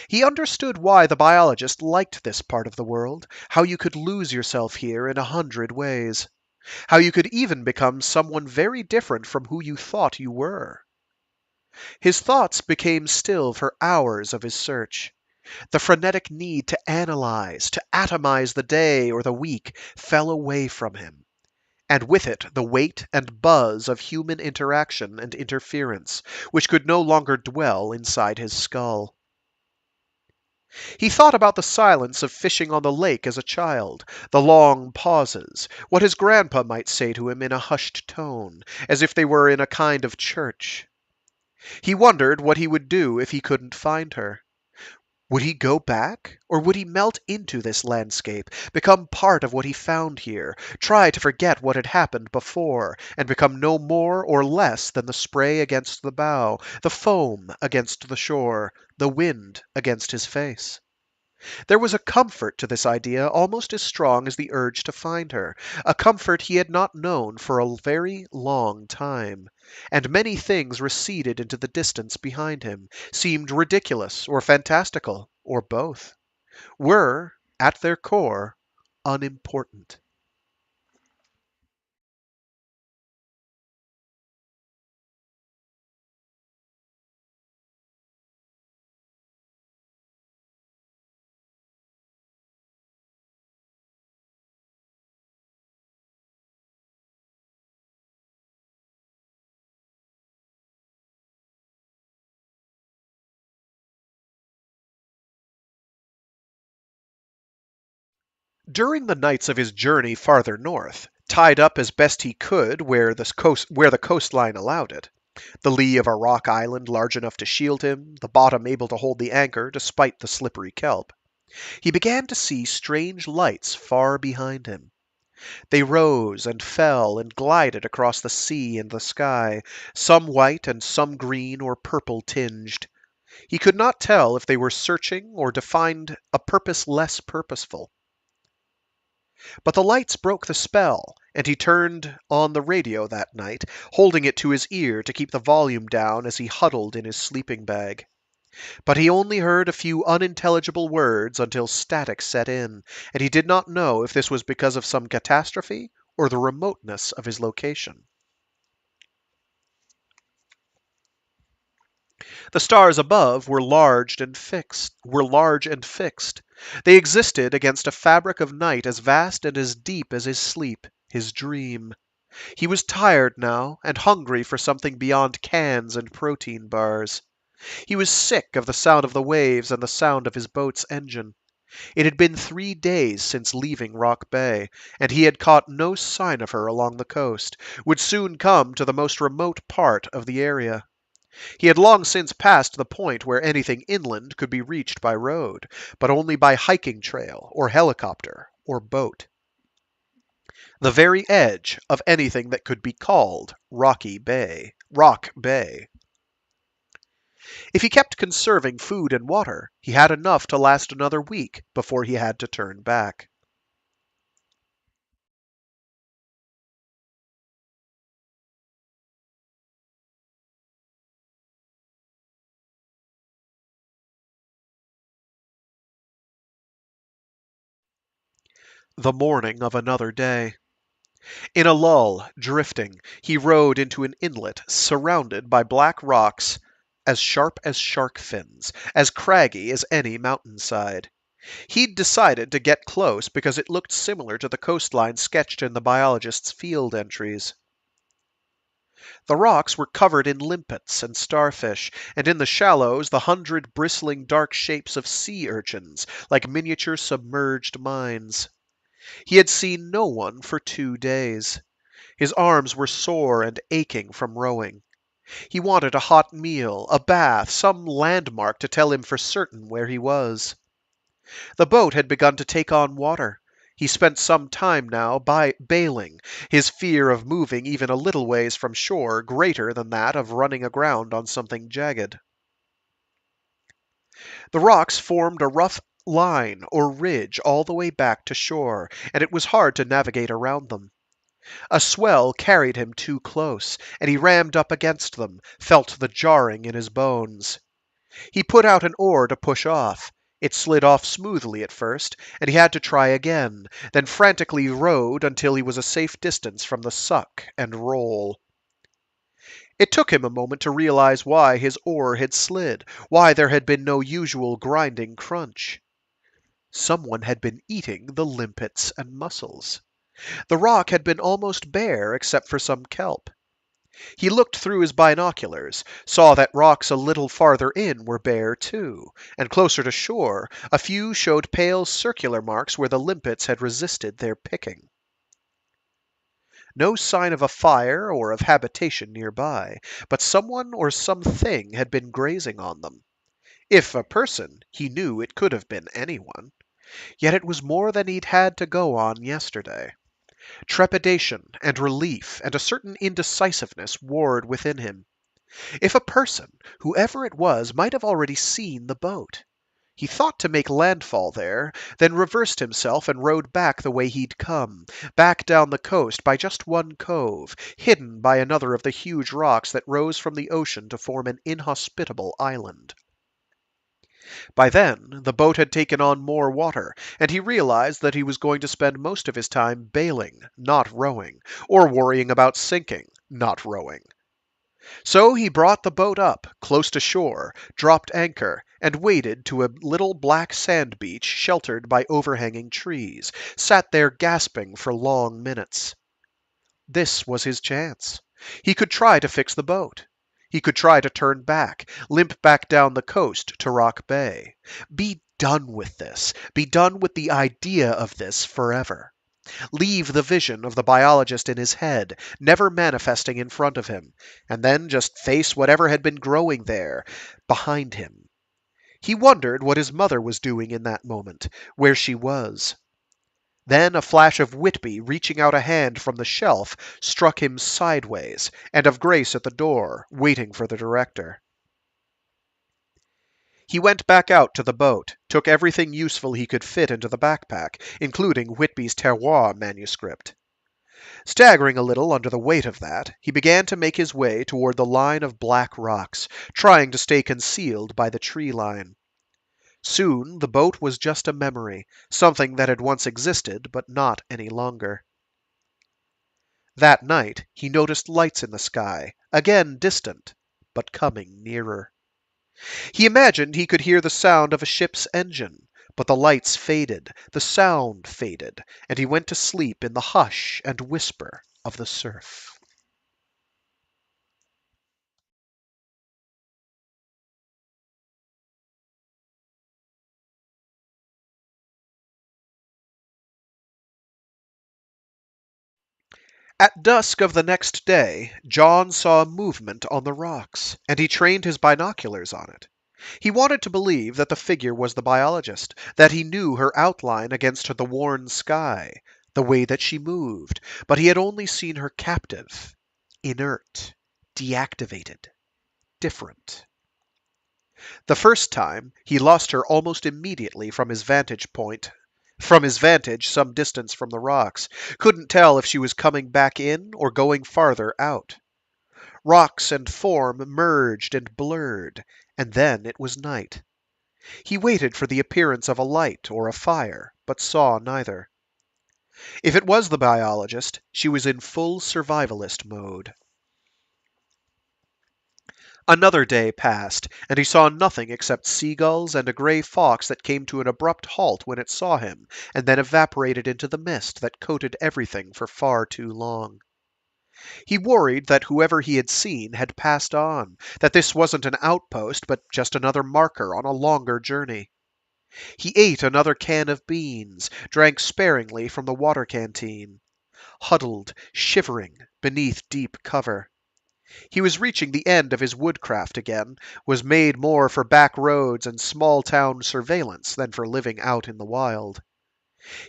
He understood why the biologist liked this part of the world, how you could lose yourself here in 100 ways, how you could even become someone very different from who you thought you were. His thoughts became still for hours of his search. The frenetic need to analyze, to atomize the day or the week fell away from him, and with it the weight and buzz of human interaction and interference, which could no longer dwell inside his skull. He thought about the silence of fishing on the lake as a child, the long pauses, what his grandpa might say to him in a hushed tone, as if they were in a kind of church. He wondered what he would do if he couldn't find her. Would he go back, or would he melt into this landscape, become part of what he found here, try to forget what had happened before, and become no more or less than the spray against the bow, the foam against the shore, the wind against his face? There was a comfort to this idea almost as strong as the urge to find her, a comfort he had not known for a very long time, and many things receded into the distance behind him, seemed ridiculous or fantastical, or both, were, at their core, unimportant. During the nights of his journey farther north, tied up as best he could where the coastline allowed it, the lee of a rock island large enough to shield him, the bottom able to hold the anchor despite the slippery kelp, He began to see strange lights far behind him. They rose and fell and glided across the sea and the sky, some white and some green or purple tinged. He could not tell if they were searching or to find a purpose less purposeful. But the lights broke the spell, and he turned on the radio that night, holding it to his ear to keep the volume down as he huddled in his sleeping bag. But he only heard a few unintelligible words until static set in, and he did not know if this was because of some catastrophe or the remoteness of his location. The stars above were large and fixed. They existed against a fabric of night as vast and as deep as his sleep, his dream. He was tired now and hungry for something beyond cans and protein bars. He was sick of the sound of the waves and the sound of his boat's engine. It had been 3 days since leaving Rock Bay, and he had caught no sign of her along the coast, would soon come to the most remote part of the area. He had long since passed the point where anything inland could be reached by road, but only by hiking trail or helicopter or boat. The very edge of anything that could be called Rock Bay. If he kept conserving food and water, he had enough to last another week before he had to turn back. The morning of another day. In a lull, drifting, he rode into an inlet surrounded by black rocks as sharp as shark fins, as craggy as any mountainside. He'd decided to get close because it looked similar to the coastline sketched in the biologist's field entries. The rocks were covered in limpets and starfish, and in the shallows the 100 bristling dark shapes of sea urchins, like miniature submerged mines. He had seen no one for 2 days. His arms were sore and aching from rowing. He wanted a hot meal, a bath, some landmark to tell him for certain where he was. The boat had begun to take on water. He spent some time now bailing, his fear of moving even a little ways from shore greater than that of running aground on something jagged. The rocks formed a rough line or ridge all the way back to shore, and it was hard to navigate around them. A swell carried him too close, and he rammed up against them, felt the jarring in his bones. He put out an oar to push off. It slid off smoothly at first, and he had to try again, then frantically rowed until he was a safe distance from the suck and roll. It took him a moment to realize why his oar had slid, why there had been no usual grinding crunch. Someone had been eating the limpets and mussels. The rock had been almost bare except for some kelp. He looked through his binoculars, saw that rocks a little farther in were bare too, and closer to shore a few showed pale circular marks where the limpets had resisted their picking. No sign of a fire or of habitation nearby, but someone or something had been grazing on them. If a person, he knew it could have been anyone. Yet it was more than he'd had to go on yesterday. Trepidation and relief and a certain indecisiveness warred within him. If a person, whoever it was, might have already seen the boat. He thought to make landfall there, then reversed himself and rowed back the way he'd come, back down the coast by just one cove, hidden by another of the huge rocks that rose from the ocean to form an inhospitable island. By then, the boat had taken on more water, and he realized that he was going to spend most of his time bailing, not rowing, or worrying about sinking, not rowing. So he brought the boat up, close to shore, dropped anchor, and waded to a little black sand beach sheltered by overhanging trees, sat there gasping for long minutes. This was his chance. He could try to fix the boat. He could try to turn back, limp back down the coast to Rock Bay. Be done with this. Be done with the idea of this forever. Leave the vision of the biologist in his head, never manifesting in front of him, and then just face whatever had been growing there, behind him. He wondered what his mother was doing in that moment, where she was. Then a flash of Whitby reaching out a hand from the shelf struck him sideways, and of Grace at the door, waiting for the director. He went back out to the boat, took everything useful he could fit into the backpack, including Whitby's Terroir manuscript. Staggering a little under the weight of that, he began to make his way toward the line of black rocks, trying to stay concealed by the tree line. Soon the boat was just a memory, something that had once existed, but not any longer. That night he noticed lights in the sky, again distant, but coming nearer. He imagined he could hear the sound of a ship's engine, but the lights faded, the sound faded, and he went to sleep in the hush and whisper of the surf. At dusk of the next day, John saw a movement on the rocks, and he trained his binoculars on it. He wanted to believe that the figure was the biologist, that he knew her outline against the worn sky, the way that she moved, but he had only seen her captive, inert, deactivated, different. The first time, he lost her almost immediately from his vantage some distance from the rocks. Couldn't tell if she was coming back in or going farther out. Rocks and form merged and blurred, and then it was night. He waited for the appearance of a light or a fire, but saw neither. If it was the biologist, she was in full survivalist mode. Another day passed, and he saw nothing except seagulls and a gray fox that came to an abrupt halt when it saw him, and then evaporated into the mist that coated everything for far too long. He worried that whoever he had seen had passed on, that this wasn't an outpost, but just another marker on a longer journey. He ate another can of beans, drank sparingly from the water canteen, huddled, shivering, beneath deep cover. He was reaching the end of his woodcraft again, was made more for back roads and small town surveillance than for living out in the wild.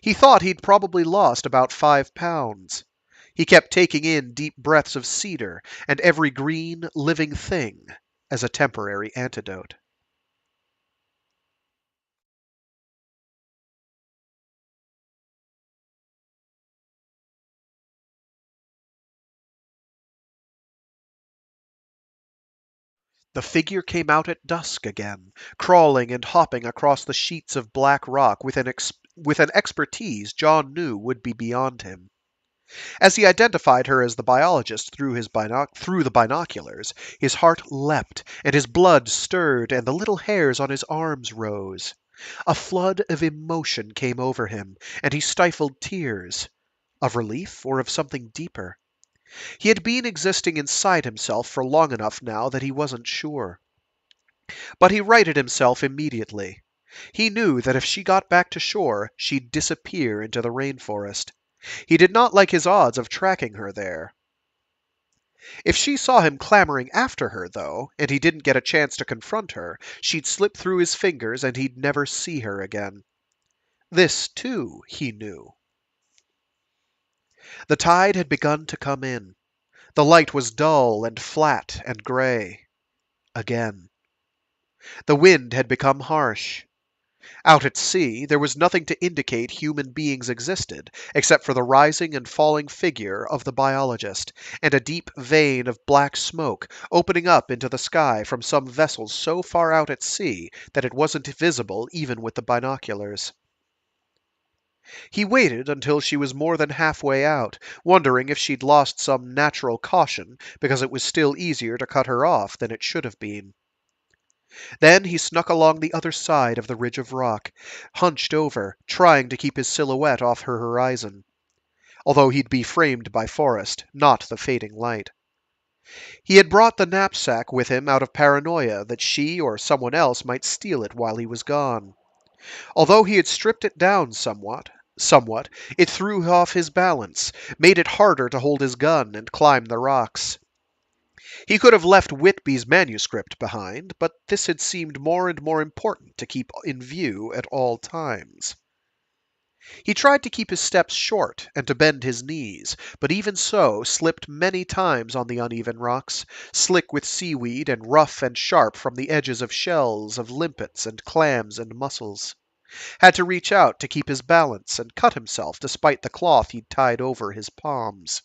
He thought he'd probably lost about 5 pounds. He kept taking in deep breaths of cedar and every green, living thing as a temporary antidote. The figure came out at dusk again, crawling and hopping across the sheets of black rock with an expertise John knew would be beyond him. As he identified her as the biologist through the binoculars, his heart leapt, and his blood stirred, and the little hairs on his arms rose. A flood of emotion came over him, and he stifled tears. Of relief or of something deeper? He had been existing inside himself for long enough now that he wasn't sure. But he righted himself immediately. He knew that if she got back to shore, she'd disappear into the rainforest. He did not like his odds of tracking her there. If she saw him clamoring after her, though, and he didn't get a chance to confront her, she'd slip through his fingers and he'd never see her again. This, too, he knew. The tide had begun to come in. The light was dull and flat and gray. Again. The wind had become harsh. Out at sea, there was nothing to indicate human beings existed, except for the rising and falling figure of the biologist, and a deep vein of black smoke opening up into the sky from some vessel so far out at sea that it wasn't visible even with the binoculars. He waited until she was more than halfway out, wondering if she'd lost some natural caution because it was still easier to cut her off than it should have been. Then he snuck along the other side of the ridge of rock, hunched over, trying to keep his silhouette off her horizon, although he'd be framed by forest, not the fading light. He had brought the knapsack with him out of paranoia that she or someone else might steal it while he was gone. Although he had stripped it down somewhat, it threw off his balance, made it harder to hold his gun and climb the rocks. He could have left Whitby's manuscript behind, but this had seemed more and more important to keep in view at all times. He tried to keep his steps short and to bend his knees, but even so slipped many times on the uneven rocks, slick with seaweed and rough and sharp from the edges of shells, of limpets and clams and mussels. Had to reach out to keep his balance and cut himself despite the cloth he'd tied over his palms.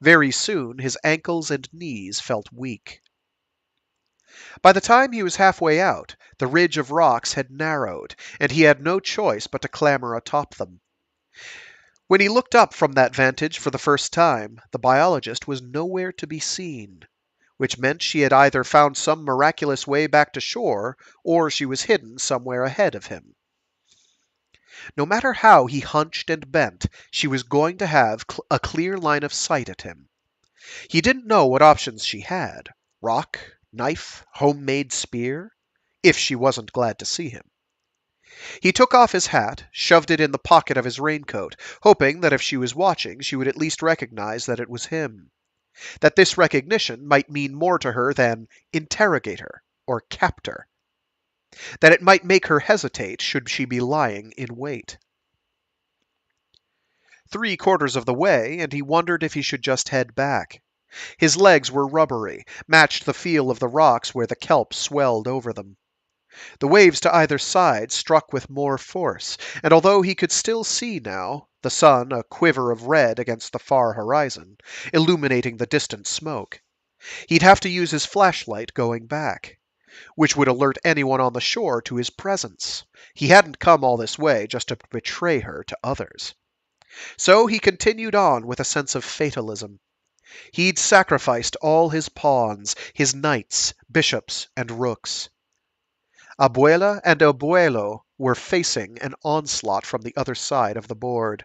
Very soon his ankles and knees felt weak. By the time he was halfway out, the ridge of rocks had narrowed, and he had no choice but to clamber atop them. When he looked up from that vantage for the first time, the biologist was nowhere to be seen, which meant she had either found some miraculous way back to shore, or she was hidden somewhere ahead of him. No matter how he hunched and bent, she was going to have a clear line of sight at him. He didn't know what options she had: rock, knife, homemade spear, if she wasn't glad to see him. He took off his hat, shoved it in the pocket of his raincoat, hoping that if she was watching she would at least recognize that it was him. That this recognition might mean more to her than interrogator or captor. That it might make her hesitate should she be lying in wait. 3/4 of the way, and he wondered if he should just head back. His legs were rubbery, matched the feel of the rocks where the kelp swelled over them. The waves to either side struck with more force, and although he could still see now, the sun a quiver of red against the far horizon, illuminating the distant smoke, he'd have to use his flashlight going back, which would alert anyone on the shore to his presence. He hadn't come all this way just to betray her to others. So he continued on with a sense of fatalism. He'd sacrificed all his pawns, his knights, bishops, and rooks. Abuela and Abuelo were facing an onslaught from the other side of the board.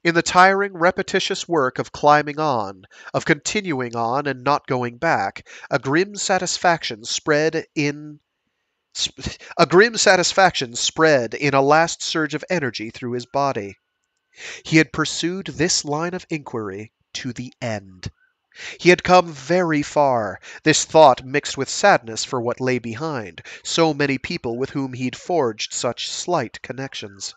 In the tiring, repetitious work of climbing on, of continuing on and not going back, a grim satisfaction spread in a last surge of energy through his body. He had pursued this line of inquiry to the end. He had come very far, this thought mixed with sadness for what lay behind, so many people with whom he'd forged such slight connections.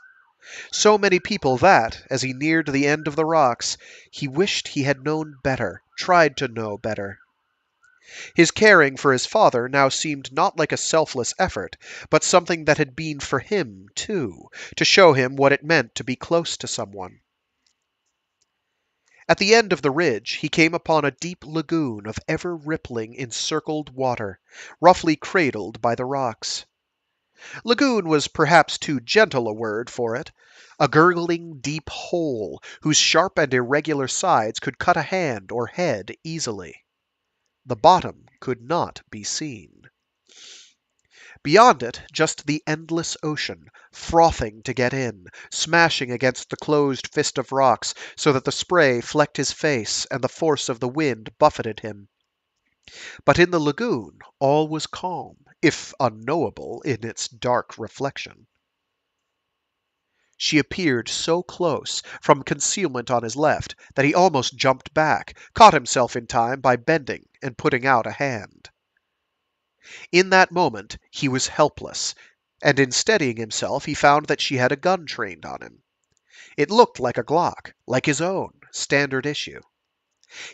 So many people that, as he neared the end of the rocks, he wished he had known better, tried to know better. His caring for his father now seemed not like a selfless effort, but something that had been for him, too, to show him what it meant to be close to someone. At the end of the ridge he came upon a deep lagoon of ever-rippling, encircled water, roughly cradled by the rocks. Lagoon was perhaps too gentle a word for it, a gurgling deep hole, whose sharp and irregular sides could cut a hand or head easily. The bottom could not be seen. Beyond it, just the endless ocean, frothing to get in, smashing against the closed fist of rocks so that the spray flecked his face and the force of the wind buffeted him. But in the lagoon all was calm, if unknowable in its dark reflection. She appeared so close, from concealment on his left, that he almost jumped back, caught himself in time by bending and putting out a hand. In that moment he was helpless, and in steadying himself he found that she had a gun trained on him. It looked like a Glock, like his own, standard issue.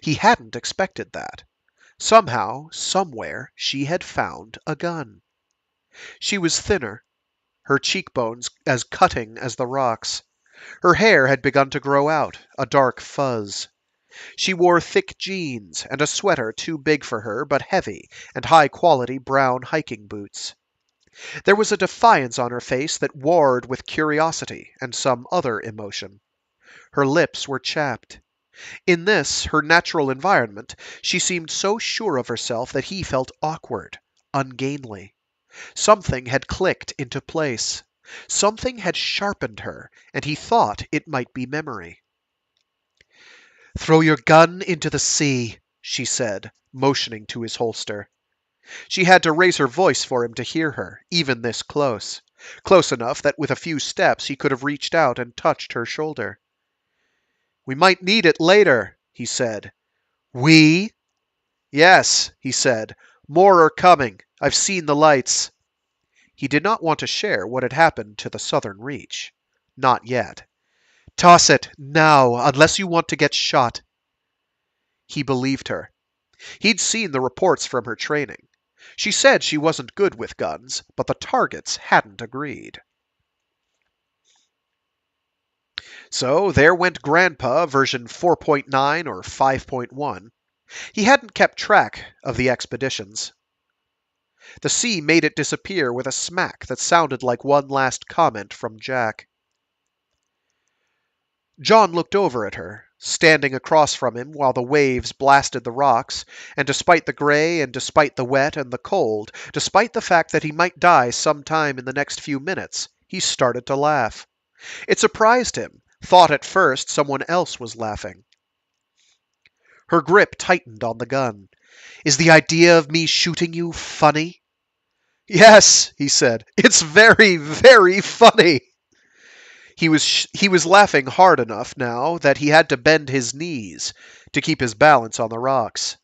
He hadn't expected that. Somehow, somewhere, she had found a gun. She was thinner, her cheekbones as cutting as the rocks. Her hair had begun to grow out, a dark fuzz. She wore thick jeans and a sweater too big for her but heavy, and high-quality brown hiking boots. There was a defiance on her face that warred with curiosity and some other emotion. Her lips were chapped. In this, her natural environment, she seemed so sure of herself that he felt awkward, ungainly. Something had clicked into place. Something had sharpened her, and he thought it might be memory. "Throw your gun into the sea," she said, motioning to his holster. She had to raise her voice for him to hear her, even this close. Close enough that with a few steps he could have reached out and touched her shoulder. "We might need it later," he said. We? Yes, he said. More are coming. I've seen the lights. He did not want to share what had happened to the southern reach. Not yet. Toss it, now, unless you want to get shot. He believed her. He'd seen the reports from her training. She said she wasn't good with guns, but the targets hadn't agreed. So there went Grandpa version 4.9 or 5.1. He hadn't kept track of the expeditions. The sea made it disappear with a smack that sounded like one last comment from Jack. John looked over at her, standing across from him while the waves blasted the rocks, and despite the gray and despite the wet and the cold, despite the fact that he might die sometime in the next few minutes, he started to laugh. It surprised him, thought at first someone else was laughing. Her grip tightened on the gun. Is the idea of me shooting you funny? Yes, he said. It's very, very funny. He was laughing hard enough now that he had to bend his knees to keep his balance on the rocks.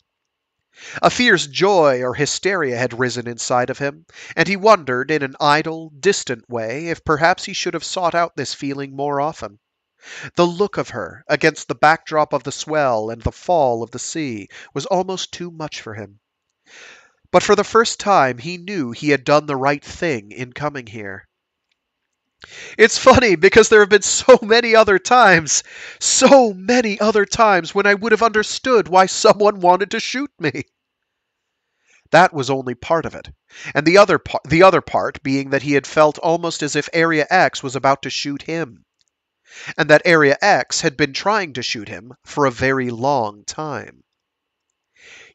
A fierce joy or hysteria had risen inside of him, and he wondered in an idle, distant way if perhaps he should have sought out this feeling more often. The look of her, against the backdrop of the swell and the fall of the sea, was almost too much for him. But for the first time he knew he had done the right thing in coming here. It's funny because there have been so many other times when I would have understood why someone wanted to shoot me. That was only part of it, and the other part being that he had felt almost as if Area X was about to shoot him, and that Area X had been trying to shoot him for a very long time.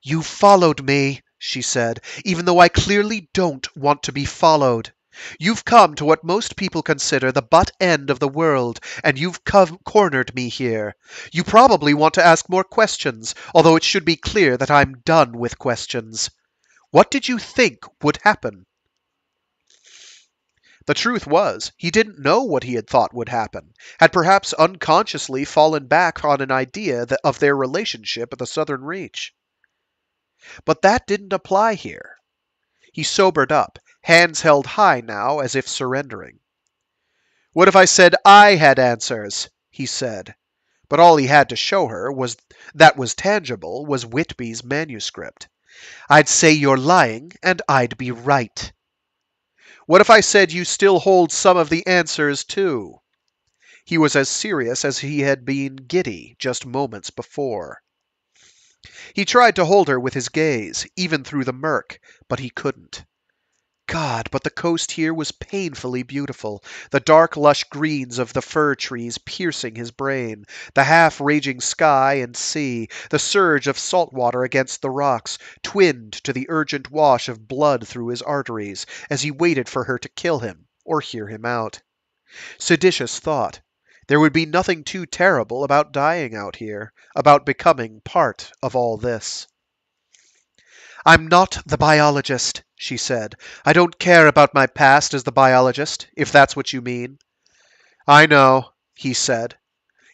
You followed me, she said, even though I clearly don't want to be followed. You've come to what most people consider the butt end of the world, and you've cornered me here. You probably want to ask more questions, although it should be clear that I'm done with questions. What did you think would happen? The truth was, he didn't know what he had thought would happen, had perhaps unconsciously fallen back on an idea of their relationship at the Southern Reach. But that didn't apply here. He sobered up, hands held high now as if surrendering. What if I said I had answers? He said. But all he had to show her was tangible was Whitby's manuscript. I'd say you're lying, and I'd be right. What if I said you still hold some of the answers, too? He was as serious as he had been giddy just moments before. He tried to hold her with his gaze, even through the murk, but he couldn't. God, but the coast here was painfully beautiful, the dark lush greens of the fir trees piercing his brain, the half-raging sky and sea, the surge of salt water against the rocks, twinned to the urgent wash of blood through his arteries as he waited for her to kill him or hear him out. Seditious thought. There would be nothing too terrible about dying out here, about becoming part of all this. I'm not the biologist, she said. I don't care about my past as the biologist, if that's what you mean. I know, he said.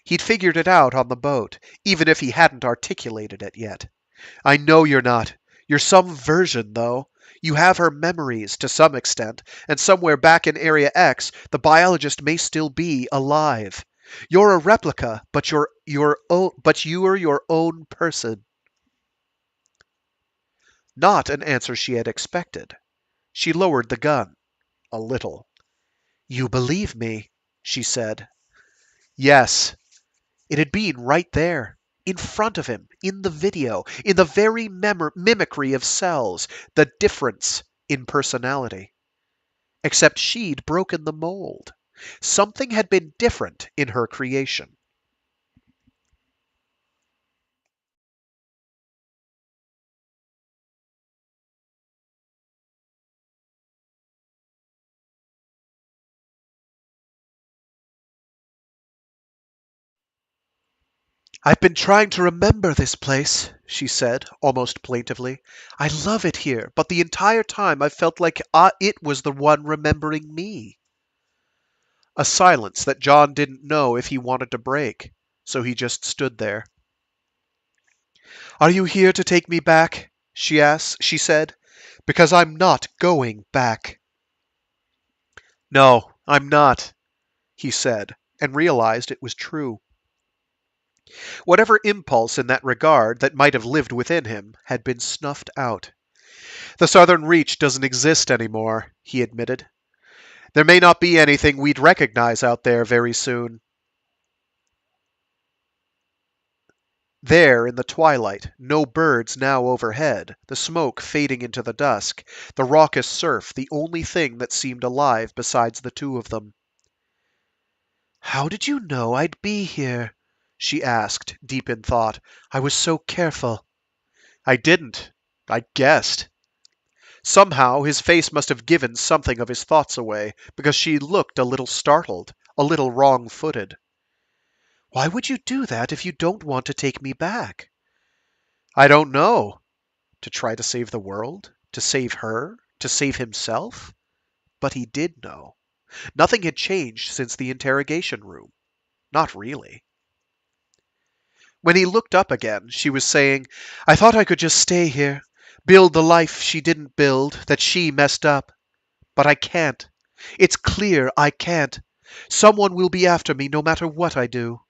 He'd figured it out on the boat, even if he hadn't articulated it yet. I know you're not. You're some version, though. You have her memories, to some extent, and somewhere back in Area X, the biologist may still be alive. You're a replica, but you're your own person. Not an answer she had expected. She lowered the gun a little. You believe me, she said. Yes. It had been right there, in front of him, in the video, in the very mimicry of cells, the difference in personality. Except she'd broken the mold. Something had been different in her creation. I've been trying to remember this place, she said, almost plaintively. I love it here, but the entire time I've felt like it was the one remembering me. A silence that John didn't know if he wanted to break, so he just stood there. Are you here to take me back? She said. Because I'm not going back. No, I'm not, he said, and realized it was true. Whatever impulse in that regard that might have lived within him had been snuffed out. The Southern Reach doesn't exist anymore, he admitted. There may not be anything we'd recognize out there very soon. There in the twilight, no birds now overhead, the smoke fading into the dusk, the raucous surf the only thing that seemed alive besides the two of them. How did you know I'd be here? She asked, deep in thought. I was so careful. I didn't. I guessed. Somehow his face must have given something of his thoughts away, because she looked a little startled, a little wrong-footed. Why would you do that if you don't want to take me back? I don't know. To try to save the world? To save her? To save himself? But he did know. Nothing had changed since the interrogation room. Not really. When he looked up again, she was saying, I thought I could just stay here, build the life she didn't build, that she messed up. But I can't. It's clear I can't. Someone will be after me no matter what I do.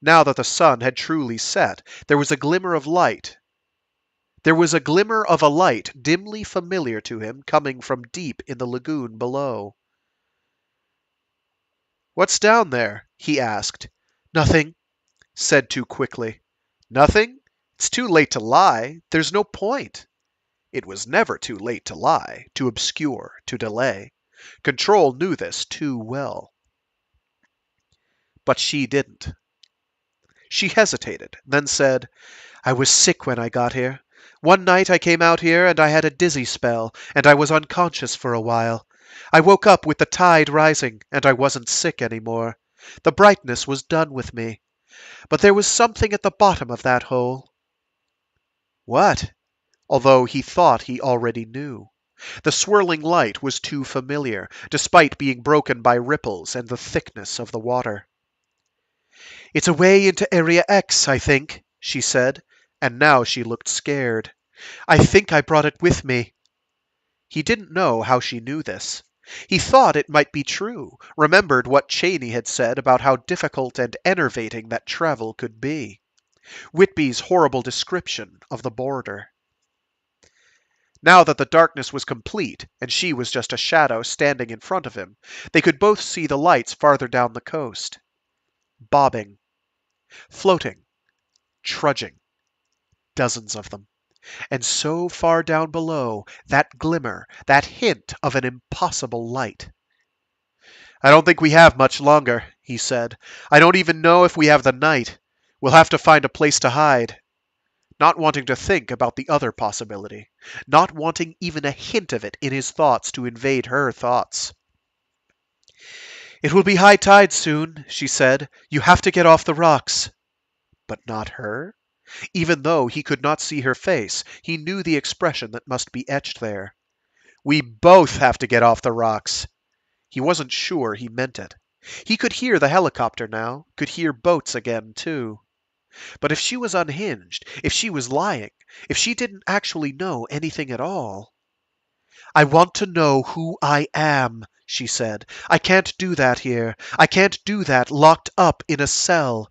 Now that the sun had truly set, there was a glimmer of light. There was a glimmer of a light dimly familiar to him coming from deep in the lagoon below. What's down there? He asked. Nothing, said too quickly. Nothing? It's too late to lie. There's no point. It was never too late to lie, to obscure, to delay. Control knew this too well. But she didn't. She hesitated, then said, I was sick when I got here. One night I came out here and I had a dizzy spell, and I was unconscious for a while. I woke up with the tide rising, and I wasn't sick any more. The brightness was done with me. But there was something at the bottom of that hole. What? Although he thought he already knew. The swirling light was too familiar, despite being broken by ripples and the thickness of the water. It's a way into Area X, I think, she said, and now she looked scared. I think I brought it with me. He didn't know how she knew this. He thought it might be true, remembered what Cheney had said about how difficult and enervating that travel could be. Whitby's horrible description of the border. Now that the darkness was complete, and she was just a shadow standing in front of him, they could both see the lights farther down the coast. Bobbing. Floating. Trudging. Dozens of them. And so far down below, that glimmer, that hint of an impossible light. I don't think we have much longer, he said. I don't even know if we have the night. We'll have to find a place to hide. Not wanting to think about the other possibility. Not wanting even a hint of it in his thoughts to invade her thoughts. It will be high tide soon, she said. You have to get off the rocks. But not her? Even though he could not see her face, he knew the expression that must be etched there. We both have to get off the rocks. He wasn't sure he meant it. He could hear the helicopter now, could hear boats again, too. But if she was unhinged, if she was lying, if she didn't actually know anything at all... I want to know who I am, she said. I can't do that here. I can't do that locked up in a cell.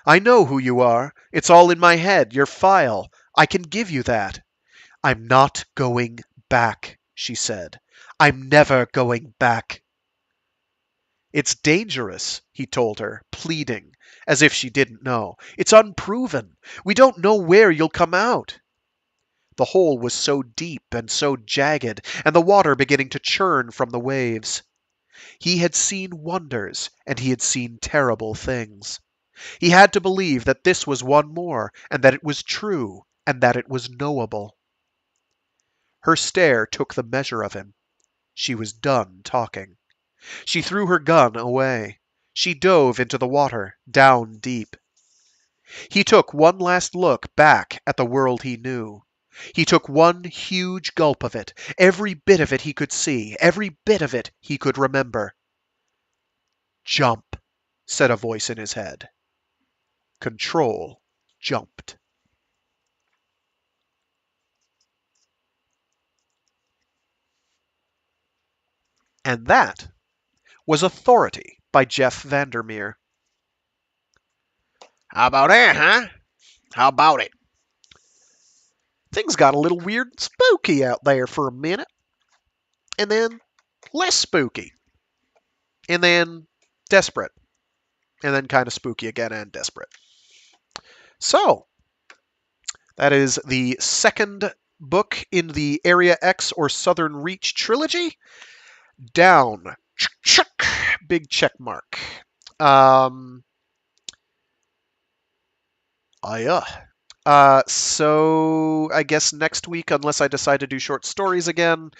I know who you are. It's all in my head, your file. I can give you that. I'm not going back, she said. I'm never going back. It's dangerous, he told her, pleading, as if she didn't know. It's unproven. We don't know where you'll come out. The hole was so deep and so jagged, and the water beginning to churn from the waves. He had seen wonders, and he had seen terrible things. He had to believe that this was one more, and that it was true, and that it was knowable. Her stare took the measure of him. She was done talking. She threw her gun away. She dove into the water, down deep. He took one last look back at the world he knew. He took one huge gulp of it, every bit of it he could see, every bit of it he could remember. Jump, said a voice in his head. Control jumped. And that was Authority by Jeff Vandermeer. How about it, huh? How about it? Things got a little weird and spooky out there for a minute, and then less spooky, and then desperate, and then kind of spooky again and desperate. So, that is the second book in the Area X or Southern Reach trilogy. Down. Check. Big check mark. Yeah. So I guess next week, unless I decide to do short stories again,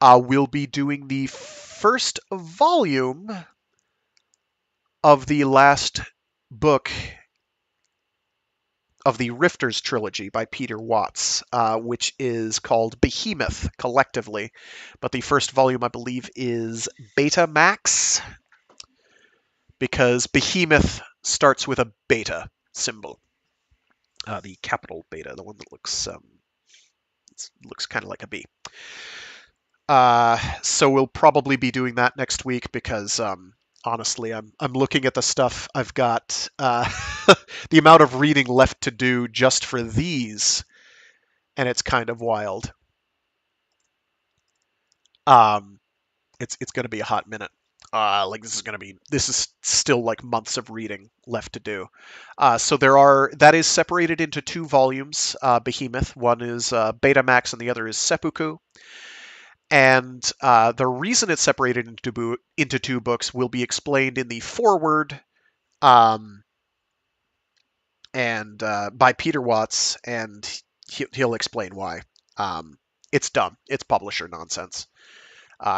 we'll be doing the first volume of the last book of the Rifters trilogy by Peter Watts, which is called Behemoth collectively. But the first volume, I believe, is Betamax, because Behemoth starts with a beta symbol. The capital beta, the one that looks kind of like a B. So we'll probably be doing that next week because honestly, I'm looking at the stuff I've got, the amount of reading left to do just for these, and it's kind of wild. It's going to be a hot minute. This is still like months of reading left to do. So that is separated into two volumes. Behemoth, one is Betamax and the other is Seppuku. And the reason it's separated into two books will be explained in the foreword, and by Peter Watts, and he'll explain why. It's dumb. It's publisher nonsense.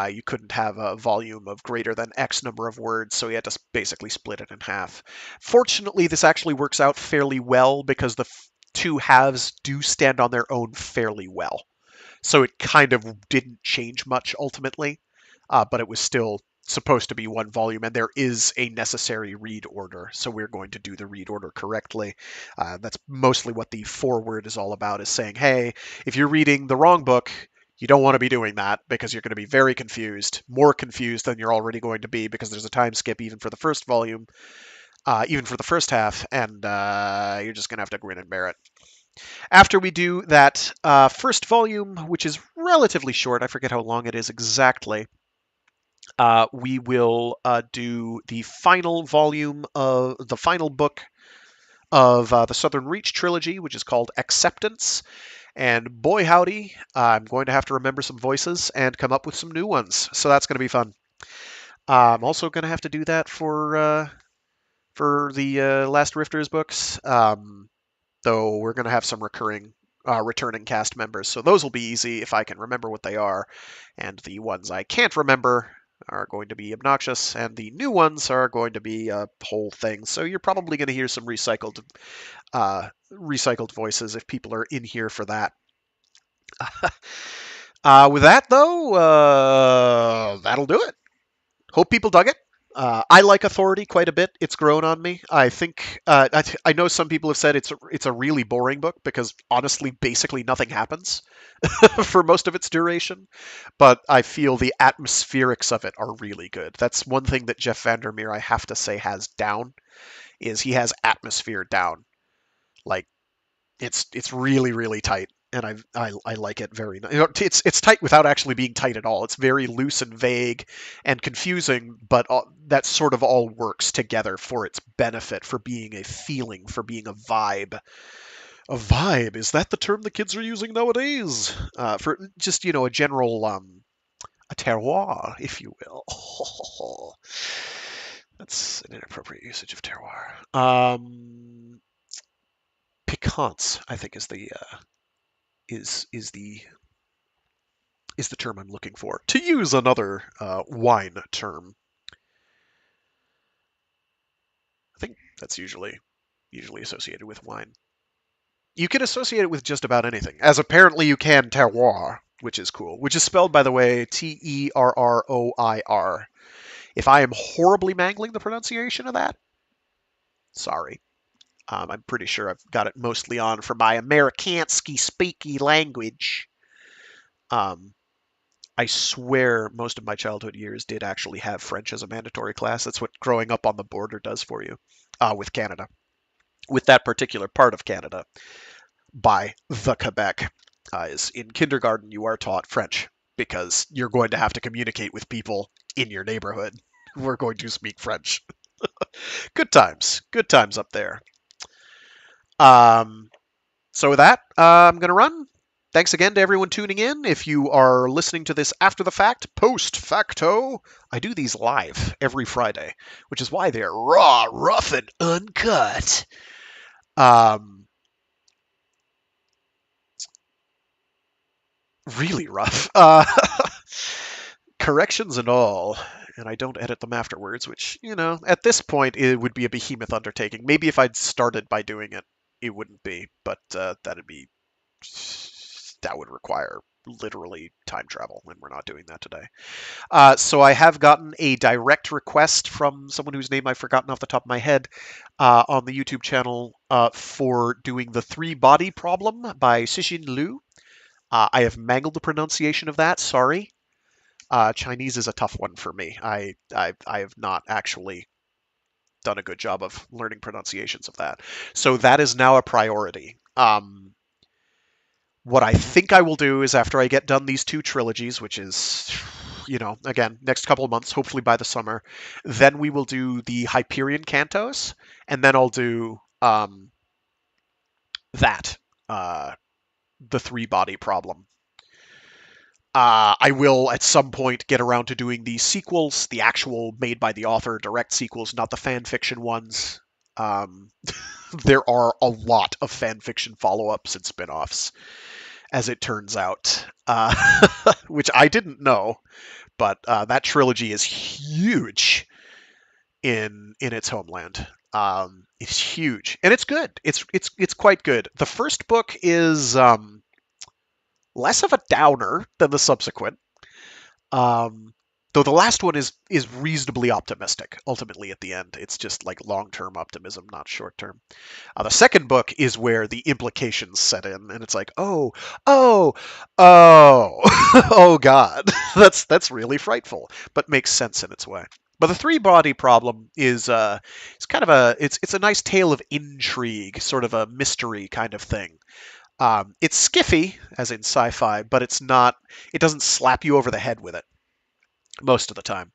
You couldn't have a volume of greater than X number of words, so he had to basically split it in half. Fortunately, this actually works out fairly well because the two halves do stand on their own fairly well. So it kind of didn't change much ultimately, but it was still supposed to be one volume, and there is a necessary read order, so we're going to do the read order correctly. That's mostly what the foreword is all about, is saying, hey, if you're reading the wrong book, you don't want to be doing that because you're going to be very confused, more confused than you're already going to be, because there's a time skip even for the first volume, even for the first half, and you're just going to have to grin and bear it. After we do that first volume, which is relatively short, I forget how long it is exactly, we will do the final volume of the final book of the Southern Reach trilogy, which is called Acceptance. And boy howdy, I'm going to have to remember some voices and come up with some new ones. So that's going to be fun. I'm also going to have to do that for the last Rifters books. Though we're going to have some returning cast members. So those will be easy if I can remember what they are. And the ones I can't remember are going to be obnoxious, and the new ones are going to be a whole thing. So you're probably going to hear some recycled voices if people are in here for that. With that, though, that'll do it. Hope people dug it. I like Authority quite a bit. It's grown on me. I think I know some people have said it's a really boring book because honestly, basically nothing happens for most of its duration. But I feel the atmospherics of it are really good. That's one thing that Jeff Vandermeer, I have to say, has down, is he has atmosphere down. Like it's really, really tight. And I like it very much. It's tight without actually being tight at all. It's very loose and vague and confusing, but that sort of all works together for its benefit, for being a feeling, for being a vibe. A vibe, is that the term the kids are using nowadays? For just, a general, a terroir, if you will. That's an inappropriate usage of terroir. Piquance, I think, is the term I'm looking for. To use another wine term, I think that's usually associated with wine. You can associate it with just about anything, as apparently you can terroir, which is cool. Which is spelled, by the way, Terroir. If I am horribly mangling the pronunciation of that, sorry. I'm pretty sure I've got it mostly on for my Amerikansky speaky language. Um, I swear most of my childhood years did actually have French as a mandatory class. That's what growing up on the border does for you with Canada, with that particular part of Canada by the Quebec. Is in kindergarten you are taught French because you're going to have to communicate with people in your neighborhood who are going to speak French. Good times up there. Um, so with that, I'm gonna run. Thanks again to everyone tuning in. If you are listening to this after the fact, post facto, I do these live every Friday, which is why they're raw, rough, and uncut. Um, really rough. Corrections and all. And I don't edit them afterwards, which, at this point, it would be a behemoth undertaking. Maybe if I'd started by doing it, it wouldn't be, but that would require literally time travel, and we're not doing that today. So I have gotten a direct request from someone whose name I've forgotten off the top of my head on the YouTube channel for doing the three body problem by Cixin Liu. I have mangled the pronunciation of that. Sorry. Chinese is a tough one for me. I have not actually done a good job of learning pronunciations of that. So that is now a priority. What I think I will do is after I get done these two trilogies, which is, again, next couple of months, hopefully by the summer, then we will do the Hyperion Cantos, and then I'll do that, the three body problem. I will at some point get around to doing the sequels, the actual made by the author direct sequels, not the fan fiction ones. There are a lot of fan fiction follow-ups and spin-offs, as it turns out, which I didn't know, but that trilogy is huge in its homeland. It's huge, and it's good. It's quite good. The first book is less of a downer than the subsequent. Um, though the last one is reasonably optimistic. Ultimately, at the end, it's just like long-term optimism, not short-term. The second book is where the implications set in, and it's like, oh, oh God, that's really frightful, but makes sense in its way. But the three body problem is it's kind of it's a nice tale of intrigue, sort of a mystery kind of thing. It's skiffy, as in sci-fi, but it's not. It doesn't slap you over the head with it most of the time.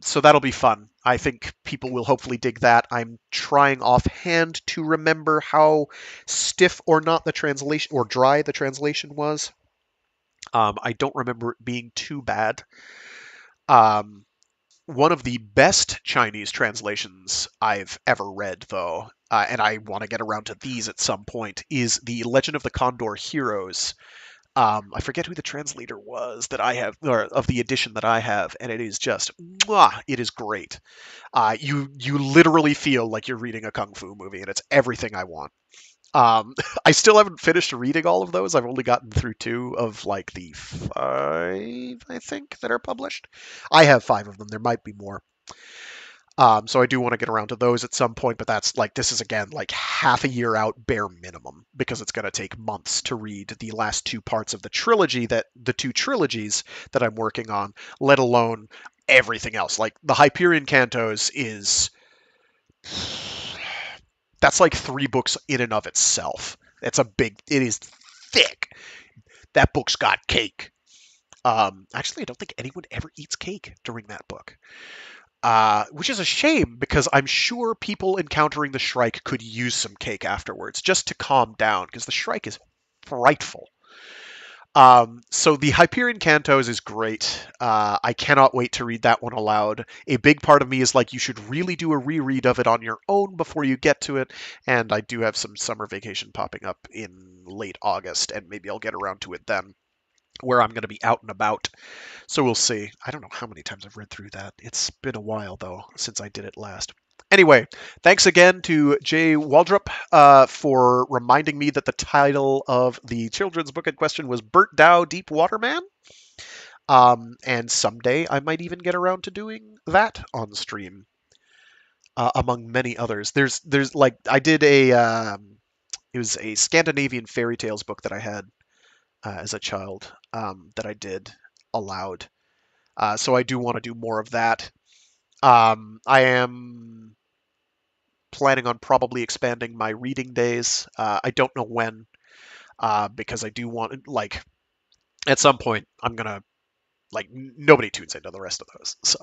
So that'll be fun. I think people will hopefully dig that. I'm trying offhand to remember how stiff or not the translation or dry the translation was. I don't remember it being too bad. Um, One of the best Chinese translations I've ever read, though, and I want to get around to these at some point, is The Legend of the Condor Heroes. I forget who the translator was that I have, or of the edition that I have, and it is just, it is great. You literally feel like you're reading a kung fu movie, and it's everything I want. I still haven't finished reading all of those. I've only gotten through two of like the five, I think, that are published. I have five of them. There might be more. So I do want to get around to those at some point, but that's like, this is again like half a year out bare minimum because it's going to take months to read the last two parts of the two trilogies that I'm working on, let alone everything else. Like the Hyperion Cantos that's like three books in and of itself. It is thick. That book's got cake. Actually, I don't think anyone ever eats cake during that book. Which is a shame because I'm sure people encountering the Shrike could use some cake afterwards just to calm down because the Shrike is frightful. So the Hyperion Cantos is great. I cannot wait to read that one aloud. A big part of me is like, you should really do a reread of it on your own before you get to it. And I do have some summer vacation popping up in late August, and maybe I'll get around to it then, where I'm going to be out and about. So we'll see. I don't know how many times I've read through that. It's been a while, though, since I did it last. Anyway, thanks again to Jay Waldrop for reminding me that the title of the children's book in question was Burt Dow Deep Water Man. And someday I might even get around to doing that on stream. among many others. There's like I did a it was a Scandinavian fairy tales book that I had as a child that I did aloud. So I do want to do more of that. I am planning on probably expanding my reading days. I don't know when, because I do want, like, at some point I'm gonna, like, nobody tunes into the rest of those. So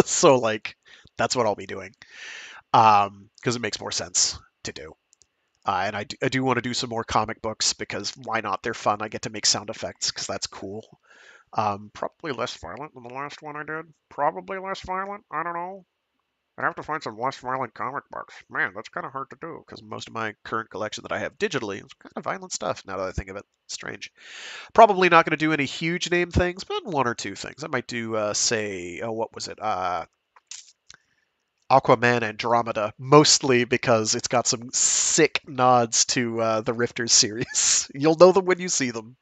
so like that's what I'll be doing, because it makes more sense to do. And I do want to do some more comic books because why not? They're fun. I get to make sound effects because that's cool. Probably less violent than the last one I did. Probably less violent. I don't know. I'd have to find some less violent comic books. Man, that's kind of hard to do because most of my current collection that I have digitally is kind of violent stuff now that I think of it. Strange. Probably not going to do any huge name things, but one or two things. I might do, say, oh, what was it? Aquaman Andromeda, mostly because it's got some sick nods to the Rifters series. You'll know them when you see them.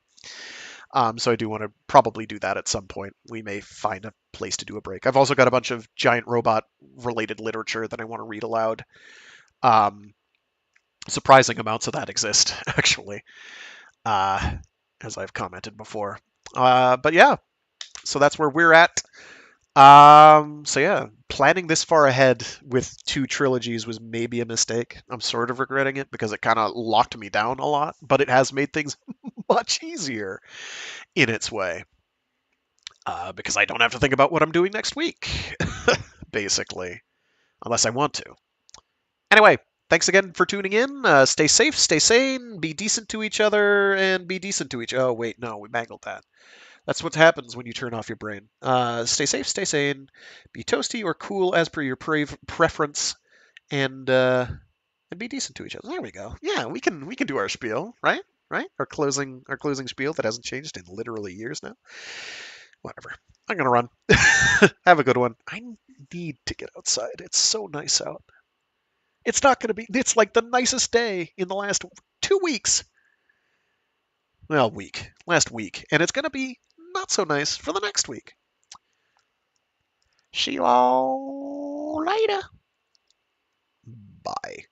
So I do want to probably do that at some point. We may find a place to do a break. I've also got a bunch of giant robot related literature that I want to read aloud. Um, Surprising amounts of that exist, actually, uh, as I've commented before. But yeah, so that's where we're at. So yeah, planning this far ahead with two trilogies was maybe a mistake. I'm sort of regretting it because it kind of locked me down a lot, but it has made things much easier in its way. Because I don't have to think about what I'm doing next week, basically, unless I want to. Anyway, thanks again for tuning in. Stay safe, stay sane, be decent to each other, and be decent to each. Oh wait, no, we mangled that. That's what happens when you turn off your brain. Stay safe, stay sane, be toasty or cool as per your preference, and be decent to each other. There we go. Yeah, we can do our spiel, right? Right? Our closing spiel that hasn't changed in literally years now. Whatever. I'm gonna run. Have a good one. I need to get outside. It's so nice out. It's not gonna be. It's like the nicest day in the last 2 weeks. Well, last week, and it's gonna be not so nice for the next week. See you all later. Bye.